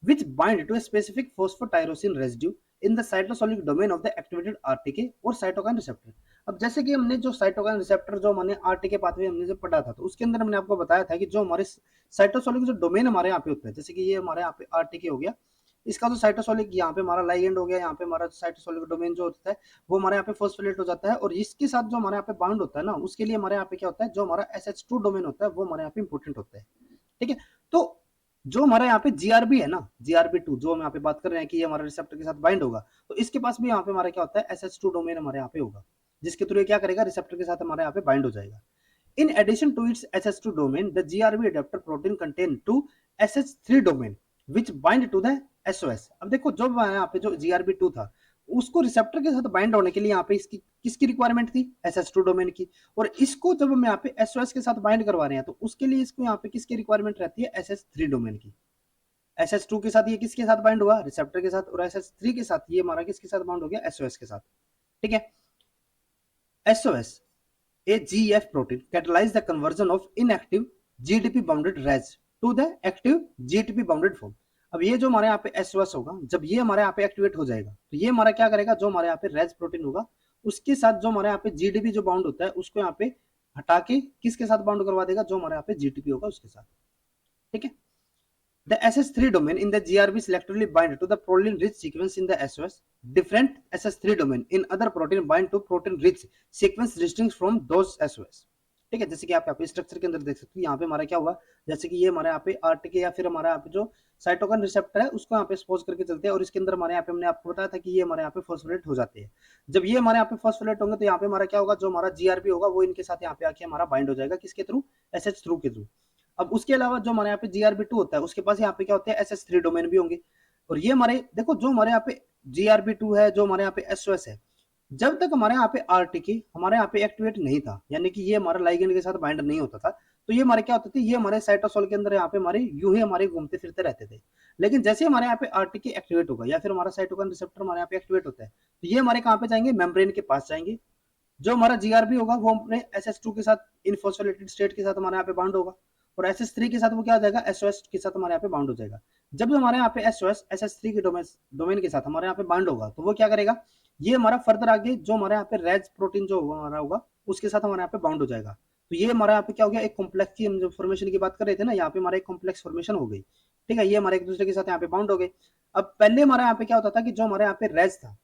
which bind to a specific phosphotyrosine residue in the cytosolic domain of the activated RTK or cytokine receptor। अब जैसे कि हमने जो साइटोकाइन रिसेप्टर जो हमने आरटीके पाथवे हमने जब पढ़ा था तो उसके अंदर हमने आपको बताया था कि जो हमारे साइटोसोलिक जो डोमेन हमारे यहाँ पे होता है, जैसे कि ये हमारे यहाँ पे आरटीके हो गया, इसका जो साइटोसोलिक यहाँ पे हमारा लाइगेंड हो गया, यहाँ पे हमारा साइटोसोलिक डोमेन जो होता है वो हमारे यहाँ पे फॉस्फोलेट हो जाता है, और इसके साथ जो हमारे यहाँ पे बाउंड होता है ना उसके लिए हमारे यहाँ पे क्या होता है, जो हमारा SH2 डोमेन होता है वो हमारे यहाँ पे इंपोर्टेंट होता है। ठीक है, तो जो हमारे यहाँ पे GRB है ना, GRB2 जो हम यहाँ पे बात कर रहे हैं कि ये हमारे रिसेप्टर के साथ बाइंड होगा, तो इसके पास भी यहाँ पे हमारा क्या होता है, SH2 डोमेन हमारे यहाँ पे होगा, जिसके थ्रू क्या करेगा, रिसेप्टर के साथ हमारे यहाँ पे बाइंड हो जाएगा। In addition to its SH2 domain, the GRB adapter protein contain two SH3 domain which bind to the SOS। अब देखो जो यहाँ पे जो GRB2 था उसको रिसेप्टर के साथ बाइंड होने के लिए यहाँ पे इसकी किसकी रिक्वायरमेंट थी, SH2 डोमेन की, और इसको जब हम यहाँ पे SOS के साथ बाइंड करवा रहे हैं तो उसके लिए इसको यहाँ पे किसकी रिक्वायरमेंट रहती है, SH3 डोमेन की। SH2 के साथ ये किसके साथ बाइंड हुआ, रिसेप्टर के साथ, और SH3 के साथ ये हमारा किसके साथ बाउंड हो गया, SOS के साथ। ठीक है, SOS a GF protein catalyze the conversion of inactive GTP bounded RAS to the active GTP bounded form। अब ये जो हमारे यहाँ पे SOS होगा जब ये हमारे यहाँ पे एक्टिवेट हो जाएगा तो ये हमारा क्या करेगा, जो हमारे यहाँ पे रेज प्रोटीन होगा उसके साथ जो हमारे यहाँ पे GTP जो बाउंड होता है उसको यहाँ पे हटा के किसके साथ बाउंड करवा देगा, जो हमारे यहाँ पे GTP होगा उसके साथ। ठीक है, the SH3 domain in the GRB selectively bind to the protein rich sequence in the SOS। Different SH3 domain in other protein bind to protein rich sequence distinct from those SOS। ठीक है, जैसे कि आप यहाँ पे स्ट्रक्चर के अंदर देख सकते हो, यहाँ पे हमारा क्या हुआ, जैसे कि ये हमारे यहाँ पे आरटीके या फिर हमारे यहाँ पे जो साइटोकाइन रिसेप्टर है उसको यहाँ पे सपोज करके चलते हैं, और इसके अंदर हमारे यहाँ पे हमने आपको बताया था कि ये हमारे यहाँ पे फॉस्फोरेट हो जाते हैं। जब ये हमारे यहाँ पे फॉस्फोरेट होंगे तो यहाँ पे हमारा क्या होगा, जो हमारा GRB होगा वो इनके साथ यहाँ पे आके हमारा बाइंड हो जाएगा, किसके थ्रू, SH थ्रू के थ्रू। अब उसके अलावा जो हमारे यहाँ पे GRB2 होता है उसके पास यहाँ पे क्या होते हैं, SH3 डोमेन भी होंगे, और ये हमारे देखो जो हमारे यहाँ पे GRB2 है, जो हमारे यहाँ पे SOS है, जब तक हमारे यहाँ पे आरटीके हमारे यहाँ पे एक्टिवेट नहीं था, यानी कि ये हमारा लाइगेंड के साथ बाइंड नहीं होता था, तो ये हमारे क्या होते थे, ये हमारे साइटोसोल के अंदर यहाँ पे हमारे यूं ही हमारे घूमते फिरते रहते थे। लेकिन जैसे हमारे यहाँ पे आरटीके एक्टिवेट होगा या फिर हमारा साइटोकाइन रिसेप्टर हमारे यहाँ पे एक्टिवेट होता है तो ये हमारे कहाँ पे जाएंगे, मेम्ब्रेन के पास जाएंगे। जो हमारा GRB होगा वो अपने SH2 के साथ इनफॉस्फोलेटेड स्टेट के साथ हमारे यहाँ पे बाउंड होगा, और SH3 के साथ वो क्या हो जाएगा, SOS के साथ हमारे यहाँ पे बाउंड हो जाएगा। जब हमारे यहाँ पे SOS SH3 के डोमेन के साथ हमारे यहाँ पे बाउंड होगा तो वो क्या करेगा, ये हमारा फर्दर आगे जो हमारे यहाँ पे रेज प्रोटीन जो हमारा होगा उसके साथ हमारे यहाँ पे बाउंड हो जाएगा। तो ये हमारे यहाँ पे क्या हो गया, एक कॉम्प्लेक्स की हम जो फॉर्मेशन की बात कर रहे थे ना, यहाँ पे हमारा एक कॉम्प्लेक्स फॉर्मेशन हो गई। ठीक है, ये हमारे एक दूसरे के साथ यहाँ पे बाउंड हो गए। अब पहले हमारे यहाँ पे क्या होता था कि जो हमारे यहाँ पे रेज था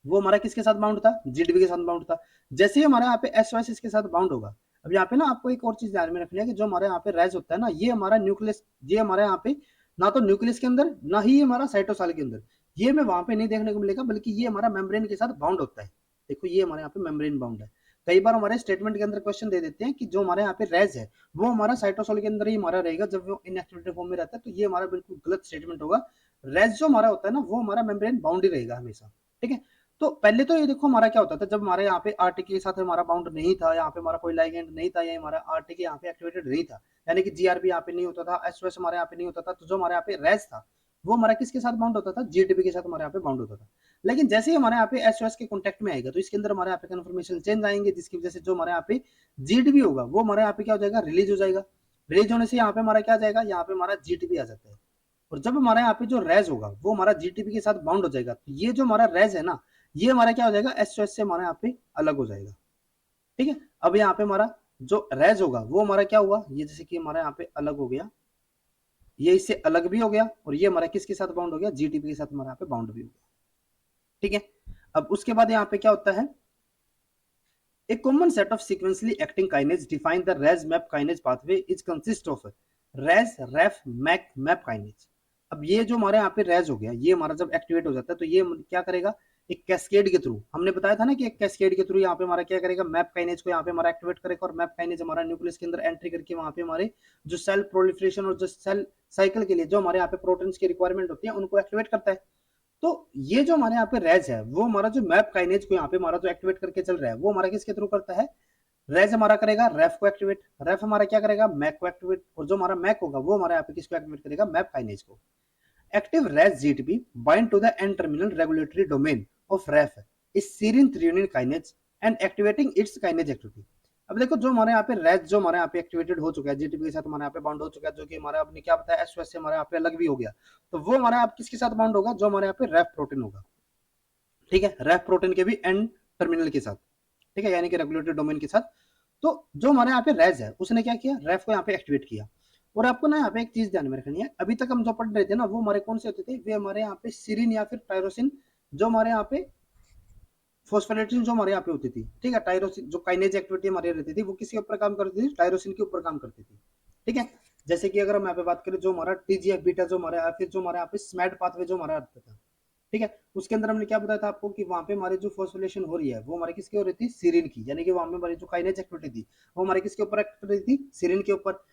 वो हमारा किसके साथ बाउंड था, GTP के साथ बाउंड था। जैसे ही हमारे यहाँ पे SOS इसके साथ बाउंड होगा, अब यहाँ पे ना आपको एक और चीज ध्यान में रखनी है कि जो हमारे यहाँ पे रेज होता है ना, ये हमारा न्यूक्लियस, ये हमारे यहाँ पे ना तो न्यूक्लियस के अंदर ना ही हमारा साइटोसाल के अंदर, ये हमें वहां पे नहीं देखने को मिलेगा, बल्कि ये हमारा मेम्ब्रेन के साथ बाउंड होता है। देखो ये हमारे यहाँ पे मेम्ब्रेन बाउंड है, कई बार हमारे स्टेटमेंट के अंदर क्वेश्चन दे देते हैं कि जो हमारे यहाँ पे रेज है वो हमारा साइटोसोल के अंदर ही हमारा रहेगा जब वो इनएक्टिवेटेड फॉर्म में रहता है, तो ये हमारा बिल्कुल गलत स्टेटमेंट होगा। रेज जो हमारा होता है ना वो हमारा मेम्ब्रेन बाउंड ही रहेगा हमेशा। ठीक है, तो पहले तो ये देखो हमारा क्या होता था, जब हमारे यहाँ पे आरटीके के साथ हमारा बाउंड नहीं था, यहाँ पे हमारा कोई लाइगेंड नहीं था, या हमारा आरटीके यहाँ पे एक्टिवेटेड नहीं था, यानी कि जीआरबी यहाँ पे नहीं होता था, एसओएस हमारे यहाँ पे नहीं होता था, तो जो हमारे यहाँ पे रेज था वो हमारा किसके साथ बाउंड होता था, जीटीबी के साथ हमारे यहाँ पे बाउंड होता था। लेकिन जैसे ही हमारे यहाँ पे एसओएस के कॉन्टेक्ट में आएगा तो इसके अंदर हमारे यहाँ पे कन्फर्मेशन चेंज आएंगे, जिसकी वजह से जो हमारे यहाँ पे जीटीबी होगा वो हमारे यहाँ पे क्या हो जाएगा, रिलीज हो जाएगा। रिलीज होने से यहाँ पे हमारा क्या आ जाएगा, यहाँ पे हमारा जीटीबी आ जाता है। और जब हमारे यहाँ पे जो रेज होगा वो हमारा जीटीबी के साथ बाउंड हो जाएगा, तो ये जो हमारा रेज है ना ये हमारा क्या हो जाएगा, एसओएस से हमारे यहाँ पे अलग हो जाएगा। ठीक है, अब यहाँ पे हमारा जो रेज होगा वो हमारा क्या हुआ, ये जैसे कि हमारा यहाँ पे अलग हो गया, ये इससे अलग भी हो गया, और ये हमारा किसके साथ बाउंड हो गया, जीटीपी के साथ हमारा यहाँ पे बाउंड भी हो गया। ठीक है, अब उसके बाद यहाँ पे क्या होता है, A common set of sequentially acting kinase define the Ras map kinase pathway is consist of Ras, Ref, Mac, Map kinase। अब ये जो हमारे यहाँ पे रेज हो गया, ये हमारा जब एक्टिवेट हो जाता है तो ये क्या करेगा, एक कैस्केड के थ्रू, हमने बताया था ना कि एक कैस्केड के थ्रू यहाँ पे हमारा क्या करेगा, मैप काइनेज को यहाँ पे हमारा एक्टिवेट करेगा, और मैप काइनेज हमारा न्यूक्लियस के अंदर एंट्री करके वहां पे हमारे जो सेल प्रोलिफरेशन और जो सेल साइकिल के लिए जो हमारे यहाँ पे प्रोटीन्स की रिक्वायरमेंट होती है उनको एक्टिवेट करता है। तो ये जो हमारे यहाँ पे रेज है वो हमारा जो मैप काइनेज को यहाँ पे हमारा जो एक्टिवेट करके चल रहा है वो हमारा किसके थ्रू करता है, रेज हमारा करेगा रेफ को एक्टिवेट, रेफ हमारा क्या करेगा, मैक को एक्टिवेट, और जो हमारा मैक होगा वो हमारे यहाँ पे किसको एक्टिवेट करेगा, मैप काइनेज को। Active Ras GTP bind to the N terminal regulatory domain of Raf is serine threonine kinase and activating its kinase activity. अब देखो जो हमारे यहाँ पे रेज जो हमारे यहाँ पे एक्टिवेटेड हो चुका है, जीटीपी के साथ हमारे यहाँ पे बाउंड हो चुका है, जो कि हमारा आपने क्या बताया एसओएस से हमारे यहाँ पे अलग भी हो गया, तो वो हमारे यहाँ किसके साथ बाउंड होगा, जो हमारे यहाँ पे रेफ प्रोटीन होगा। ठीक है, रेफ प्रोटीन के भी एंड टर्मिनल के साथ, ठीक है, यानी कि रेगुलेटरी डोमेन के साथ। तो जो हमारे यहाँ पे रेज है उसने क्या किया, रेफ को यहाँ पे एक्टिवेट किया। और आपको ना यहाँ पे एक चीज ध्यान में रखनी है, अभी तक हम जो पढ़ रहे थे ना वो हमारे कौन से होते थे, वे हमारे यहाँ पे सीरिन या फिर टायरोसिन, जो हमारे यहाँ पे फोस्फोलेटिन जो हमारे यहाँ पे होती थी। ठीक है, टायरोसिन जो काइनेज एक्टिविटी हमारी रहती थी वो किसके ऊपर काम करती थी, टायरोसिन के ऊपर काम करती थी। ठीक है, जैसे कि अगर हम यहाँ पे बात करें जो हमारा टीजीएफ बीटा जो हमारे यहाँ पे, जो हमारे यहाँ पे स्मैट पाथवे जो हमारा आता था, ठीक है, उसके अंदर हमने क्या बताया था आपको कि वहां पे हमारी जो फोस्फोलेशन हो रही है वो हमारे किसकी हो रही थी, सीरिन की, यानी कि वहां पे हमारी जो काइनेज एक्टिविटी थी वो हमारे किसके ऊपर एक्ट कर रही थी, सीरिन के ऊपर।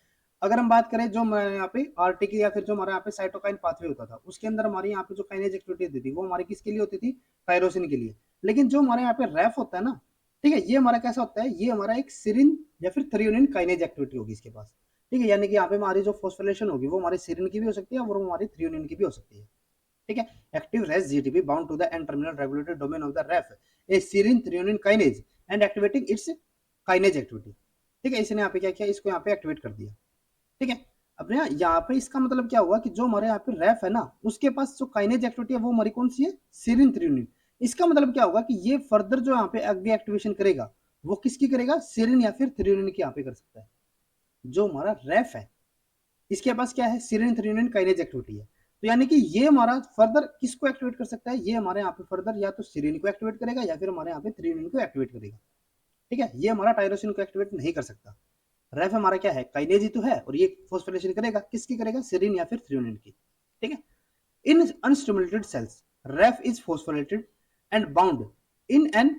अगर हम बात करें जो हमारे यहाँ पे आरटीके या फिर जो हमारे यहाँ पे साइटोकाइन पाथवे होता था उसके अंदर हमारे यहाँ पे जो काइनेज एक्टिविटी होती थी वो हमारी किसके लिए होती थी, टायरोसिन के लिए। लेकिन जो हमारे यहाँ पे रैफ होता है ना, ठीक है, ये हमारा कैसा होता है, ये हमारा एक सीरिन या फिर थ्रेओनिन काइनेज एक्टिविटी होगी इसके पास। ठीक है, यानी कि यहाँ पे हमारी जो फोस्फोलेशन होगी वो हमारी सीरिन की भी हो सकती है और वो हमारी थ्रेओनिन की भी हो सकती है। ठीक है, active Ras GTP bound to the N terminal regulatory domain of the Raf a serine threonine kinase and activating its kinase activity. ठीक है, इसने यहाँ पे क्या किया, इसको यहाँ पे एक्टिवेट कर दिया। ठीक है, अब यहाँ पे इसका मतलब क्या हुआ कि जो हमारे यहाँ पे रेफ है ना उसके पास जो काइनेज एक्टिविटी है वो हमारी कौन सी है, सीरिन थ्रेओनिन। इसका मतलब क्या होगा कि ये फर्दर जो यहाँ पे आगे एक्टिवेशन करेगा वो किसकी करेगा, सीरिन या फिर थ्रेओनिन की यहाँ पे कर सकता है। जो हमारा रेफ है इसके पास क्या है, सीरिन थ्रेओनिन काइनेज एक्टिविटी है, तो यानी कि ये हमारा फर्दर किसको एक्टिवेट कर सकता है, ये हमारे यहाँ पे फर्दर या तो सीरिन को एक्टिवेट करेगा या फिर हमारे यहाँ पे थ्रेओनिन को एक्टिवेट करेगा। ठीक है, ये हमारा टायरोसिन को एक्टिवेट नहीं कर सकता। रेफ हमारा क्या है, काइनेज ही तो है, और ये फोस्फोरिलेशन करेगा किसकी करेगा, सीरिन या फिर थ्रेओनिन की। ठीक है, in unstimulated cells Raf is phosphorylated and bound in an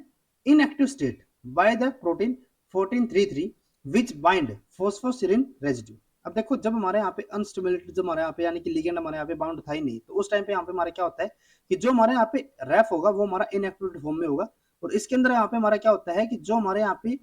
inactive state by the protein 1433 which bind phosphoserine residue. अब देखो जब हमारे यहाँ पे अनस्टिमुलेटेड जो हमारे यहाँ पे यानी कि लिगेंड हमारे यहाँ पे बाउंड था ही नहीं, तो उस टाइम पे यहाँ पे हमारा क्या होता है कि जो हमारे यहाँ पे रेफ होगा वो हमारा इनएक्टिवेटेड फॉर्म में होगा, और इसके अंदर यहाँ पे हमारा क्या होता है कि जो हमारे यहाँ पे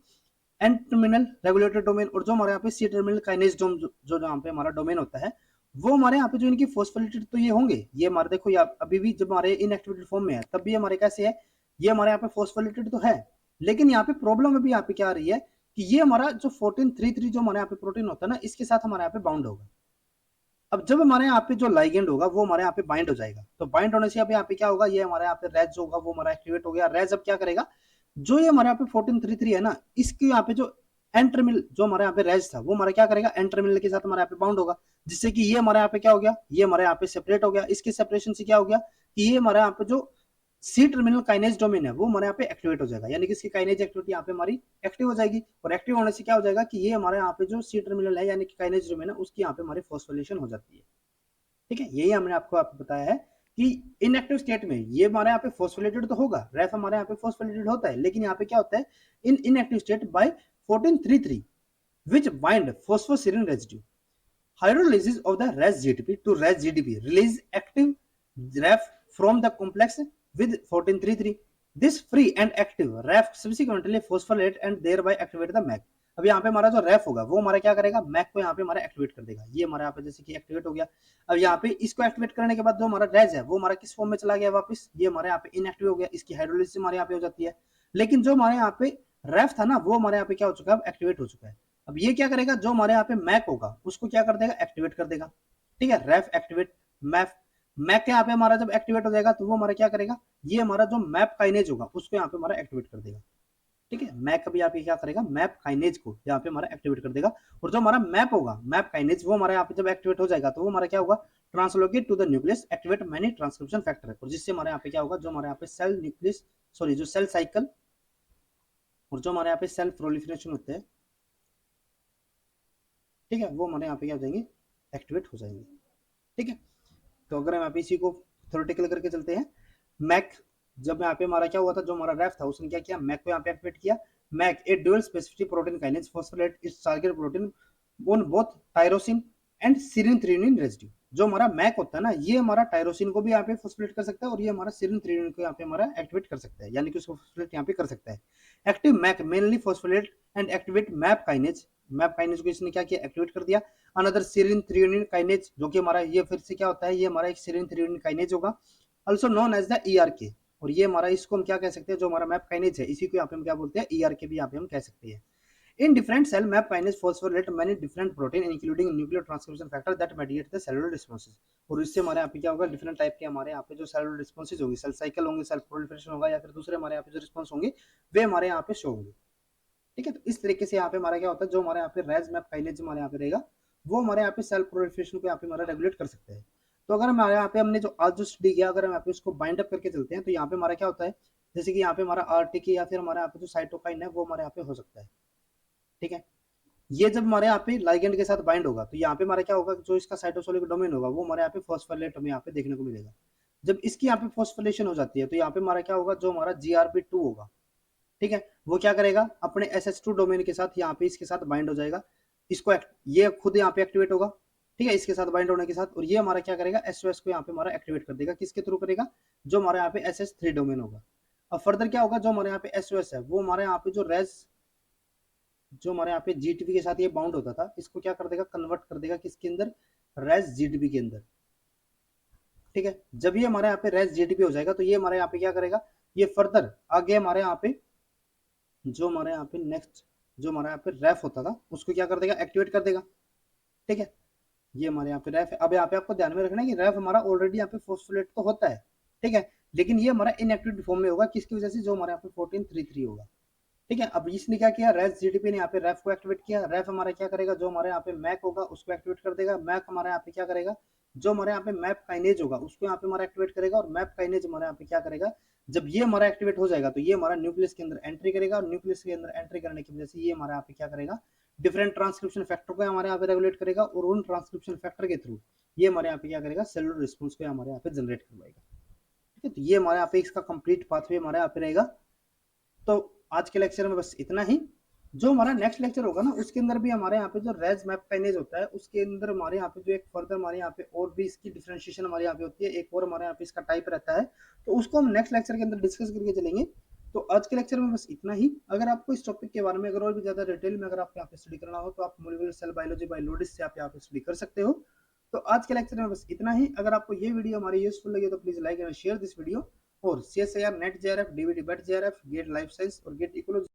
एन टर्मिनल रेगुलेटरी डोमेन और जो हमारे यहाँ पे सी टर्मिनल काइनेज जो यहाँ पे हमारा डोमेन होता है वो हमारे यहाँ पे जो इनकी फोस्फोलिटेड तो ये होंगे, ये हमारे देखो या अभी भी जब हमारे इनएक्टिवेटेड फॉर्म में है तब भी हमारे कैसे है, ये हमारे यहाँ पे फोस्फोलिटेड तो है, लेकिन यहाँ पे प्रॉब्लम अभी यहाँ पे क्या आ रही है कि ये हमारा जो 1433 जो हमारे यहाँ पे प्रोटीन होता है ना इसके साथ हमारे यहाँ पे बाउंड होगा। अब जब हमारे यहाँ पे जो लाइगेंड होगा वो हमारे यहाँ पे बाइंड हो जाएगा, तो बाइंड होने से अब यहाँ पे क्या होगा, ये हमारे यहाँ पे रेज होगा वो हमारा एक्टिवेट हो गया। रेज अब क्या करेगा, जो ये हमारे यहाँ पे 1433 है ना इसके यहाँ पे जो एन टर्मिनल जो हमारे यहाँ पे रेज था वो हमारा क्या करेगा, एन टर्मिनल के साथ हमारे यहाँ पे बाउंड होगा, जिससे कि ये हमारे यहाँ पे क्या हो गया, ये हमारे यहाँ पे सेपरेट हो गया। इसके सेपरेशन से क्या हो गया कि ये हमारे यहाँ पे जो सी टर्मिनल काइनेज डोमेन है वो हमारे यहाँ पे एक्टिवेट हो जाएगा, यानी कि इसकी काइनेज एक्टिविटी यहाँ पे हमारी एक्टिव हो जाएगी, और एक्टिव होने से क्या हो जाएगा कि ये हमारे यहाँ पे जो सी टर्मिनल है यानी कि काइनेज डोमेन है उसकी यहाँ पे हमारी फोस्फोरिलेशन हो जाती है। ठीक है, यही हमने आपको बताया है कि इनएक्टिव स्टेट में ये हमारे यहाँ पे फॉस्फोलिपिड तो होगा, रेफ हमारे यहाँ पे फॉस्फोलिपिड होता है, लेकिन यहाँ पे क्या होता है in inactive state by 1433 which bind phosphoserine residue. Hydrolysis of the Res GDP to Res GDP release active RAF from the complex with 1433. This free and active RAF subsequently phosphorylate and thereby activate the MAC. अब यहाँ पे हमारा जो रैफ होगा वो हमारा क्या करेगा, मैक को यहाँ पे हमारा एक्टिवेट कर देगा। ये हमारा यहाँ पे जैसे कि एक्टिवेट हो गया। अब यहाँ पे इसको एक्टिवेट करने के बाद जो हमारा रेज है वो हमारा किस फॉर्म में चला गया वापस, ये हमारे यहाँ पे इनएक्टिव हो गया, इसकी हाइड्रोलिसिस हमारे यहाँ पे हो जाती है। लेकिन जो हमारे यहाँ पे रैफ था ना वो हमारे यहाँ पे क्या हो चुका है, एक्टिवेट हो चुका है। अब ये क्या करेगा, जो हमारे यहाँ पे मैक होगा उसको क्या कर देगा, एक्टिवेट कर देगा। ठीक है, रैफ एक्टिवेट मैप, मैक यहाँ पे हमारा जब एक्टिवेट हो जाएगा तो वो हमारा क्या करेगा, ये हमारा जो मैप काइनेज होगा उसको यहाँ पे हमारा एक्टिवेट कर देगा। ठीक है, मैक अभी यहाँ पे क्या करेगा, मैप काइनेज को यहाँ पे हमारा एक्टिवेट कर देगा। और जो हमारा मैप होगा, मैप काइनेज, वो हमारा यहाँ पे जब एक्टिवेट हो जाएगा तो वो हमारा क्या होगा, translocate to the nucleus, activate many transcription factor, और जिससे हमारे यहाँ पे क्या होगा, जो हमारे यहाँ पे सेल न्यूक्लियस सॉरी जो सेल साइकिल और जो हमारे यहाँ पे सेल प्रोलिफरेशन होते हैं, ठीक है, वो हमारे यहाँ पे क्या हो जाएंगे, एक्टिवेट हो जाएंगे। ठीक है, तो अगर हम यहाँ पे इसी को थ्योरेटिकल करके चलते हैं, मैक जब यहाँ पे हमारा क्या हुआ था, जो हमारा रैफ था उसने क्या किया, मैक को यहाँ पे एक्टिवेट किया। MEK a dual specific protein kinase phosphorylate its target protein on both tyrosine and serine threonine residue. जो हमारा मैक होता है ना, ये हमारा टायरोसिन को भी यहाँ पे फॉस्फोरेट कर सकता है और ये हमारा सीरिन थ्रेओनिन को यहाँ पे हमारा एक्टिवेट कर सकता है, यानी कि उसको फॉस्फोरेट यहाँ पे कर सकता है। Active MEK mainly phosphorylate and activate MAP kinase, MAP kinase को इसने क्या किया, एक्टिवेट कर दिया। अनदर सीरिन थ्रेओनिन काइनेज, जो कि हमारा ये फिर से क्या होता है, ये हमारा एक सीरिन थ्रेओनिन काइनेज होगा, also known as the ERK. और ये हमारा, इसको हम क्या कह सकते हैं, जो हमारा मैप काइनेज है इसी को यहाँ पे हम क्या बोलते हैं, ईआरके भी यहाँ पे हम कह सकते हैं। In different cell, MAP kinase phosphorylate many different protein including nuclear transcription factor that mediate the cellular responses। और इससे हमारे यहाँ पे क्या होगा, डिफरेंट टाइप के हमारे यहाँ पे जो सेलुलर रिस्पॉन्सेज होंगे, सेल साइकिल होंगे, सेल प्रोलिफरेशन होगा, या फिर दूसरे हमारे यहाँ पे जो रिस्पॉन्स होंगे वे हमारे यहाँ पे शो होंगे। ठीक है, तो इस तरीके से यहाँ पे हमारा क्या होता है, जो हमारे यहाँ पे रेज मैप काइनेज हमारे यहाँ पे रहेगा वो हमारे यहाँ पे सेल प्रोलिफरेशन को यहाँ पे हमारा रेगुलेट कर सकता है। तो अगर हमारे यहाँ पे हमने जो आज जो स्टडी किया, अगर हम यहाँ पे उसको बाइंड अप करके चलते हैं तो यहाँ पे हमारा क्या होता है, जैसे कि यहाँ पे हमारा आरटीके या फिर हमारे यहाँ पे जो साइटोकाइन है वो हमारे यहाँ पे हो सकता है। ठीक है, ये जब हमारे यहाँ पे लाइगेंड के साथ बाइंड होगा तो यहाँ पे हमारा क्या होगा, जो इसका साइटोसोलिक डोमेन होगा वो हमारे यहाँ पे फॉस्फोराइलेट हमें यहाँ पे देखने को मिलेगा। जब इसकी यहाँ पे फॉस्फोरिलेशन हो जाती है तो यहाँ पे हमारा क्या होगा, जो हमारा GRP2 होगा, ठीक है, वो क्या करेगा, अपने SH2 डोमेन के साथ यहाँ पे इसके साथ बाइंड हो जाएगा। इसको ये खुद यहाँ पे एक्टिवेट होगा। ठीक है, इसके साथ बाइंड होने के साथ, और ये हमारा क्या करेगा, SOS को यहाँ पे हमारा एक्टिवेट कर देगा। किसके थ्रू करेगा, जो हमारे यहाँ पे SH3 डोमेन होगा। अब फर्दर क्या होगा, जो हमारे यहाँ पे SOS है वो हमारे यहाँ पे जो रेस, जो हमारे यहाँ पे GTP के साथ ये बाउंड होता था, इसको क्या कर देगा, कन्वर्ट कर देगा किसके अंदर, रेस GTP के अंदर। ठीक है, जब ये हमारे यहाँ पे रेस GTP हो जाएगा तो ये हमारे यहाँ पे क्या करेगा, ये फर्दर आगे हमारे यहाँ पे जो हमारे यहाँ पे नेक्स्ट जो हमारे यहाँ पे रैफ होता था उसको क्या कर देगा, एक्टिवेट कर देगा। ठीक है, ये हमारे यहाँ पे रैफ है। अब यहाँ पे आपको ध्यान में रखना है कि रैफ हमारा ऑलरेडी यहाँ पे फॉस्फोलेट तो होता है, ठीक है, लेकिन ये हमारा इनएक्टिव फॉर्म में होगा, किसकी वजह से, जो हमारे यहाँ पे 1433 होगा। ठीक है, अब इसने क्या किया, रेस GTP ने यहाँ पे रैफ को एक्टिवेट किया। रैफ हमारा क्या करेगा, जो हमारे यहाँ पे मैक होगा उसको एक्टिवेट कर देगा। मैक हमारे यहाँ पे क्या करेगा, जो हमारे यहाँ पे मैप काइनेज होगा उसको यहाँ पे हमारा एक्टिवेट करेगा। और मैप काइनेज हमारे यहाँ पे क्या करेगा, जब ये हमारा एक्टिवेट हो जाएगा तो ये हमारा न्यूक्लियस के अंदर एंट्री करेगा, और न्यूक्लियस के अंदर एंट्री करने की वजह से ये हमारे यहाँ पे क्या करेगा, डिफरेंट ट्रांसक्रिप्शन फैक्टर को हमारे यहाँ पे रेगुलेट करेगा, और उन ट्रांसक्रिप्शन फैक्टर के थ्रू ये हमारे यहाँ पे क्या करेगा, सेलुलर रिस्पॉन्स को हमारे यहाँ पे जनरेट करवाएगा। ठीक है, तो ये हमारे यहाँ पे इसका कंप्लीट पाथवे हमारे यहाँ पे रहेगा। तो आज के लेक्चर में बस इतना ही। जो हमारा नेक्स्ट लेक्चर होगा ना उसके अंदर भी हमारे यहाँ पे जो रेज मैप काइनेज होता है उसके अंदर हमारे यहाँ पे जो एक फर्दर हमारे यहाँ पे और भी इसकी डिफरेंशिएशन हमारे यहाँ पे होती है, एक और हमारे यहाँ पे इसका टाइप रहता है, तो उसको हम नेक्स्ट लेक्चर के अंदर डिस्कस करके चलेंगे। तो आज के लेक्चर में बस इतना ही। अगर आपको इस टॉपिक के बारे में अगर और भी ज्यादा डिटेल में अगर आपको यहाँ पे स्टडी करना हो तो आप molecular cell biology by Laudis से आप यहाँ पे स्टडी कर सकते हो। तो आज के लेक्चर में बस इतना ही। अगर आपको ये वीडियो हमारी यूजफुल लगे तो please like and share this video. और CSIR, NET JRF, DVT, BET JRF, GATE life science और गेट इकोलॉजी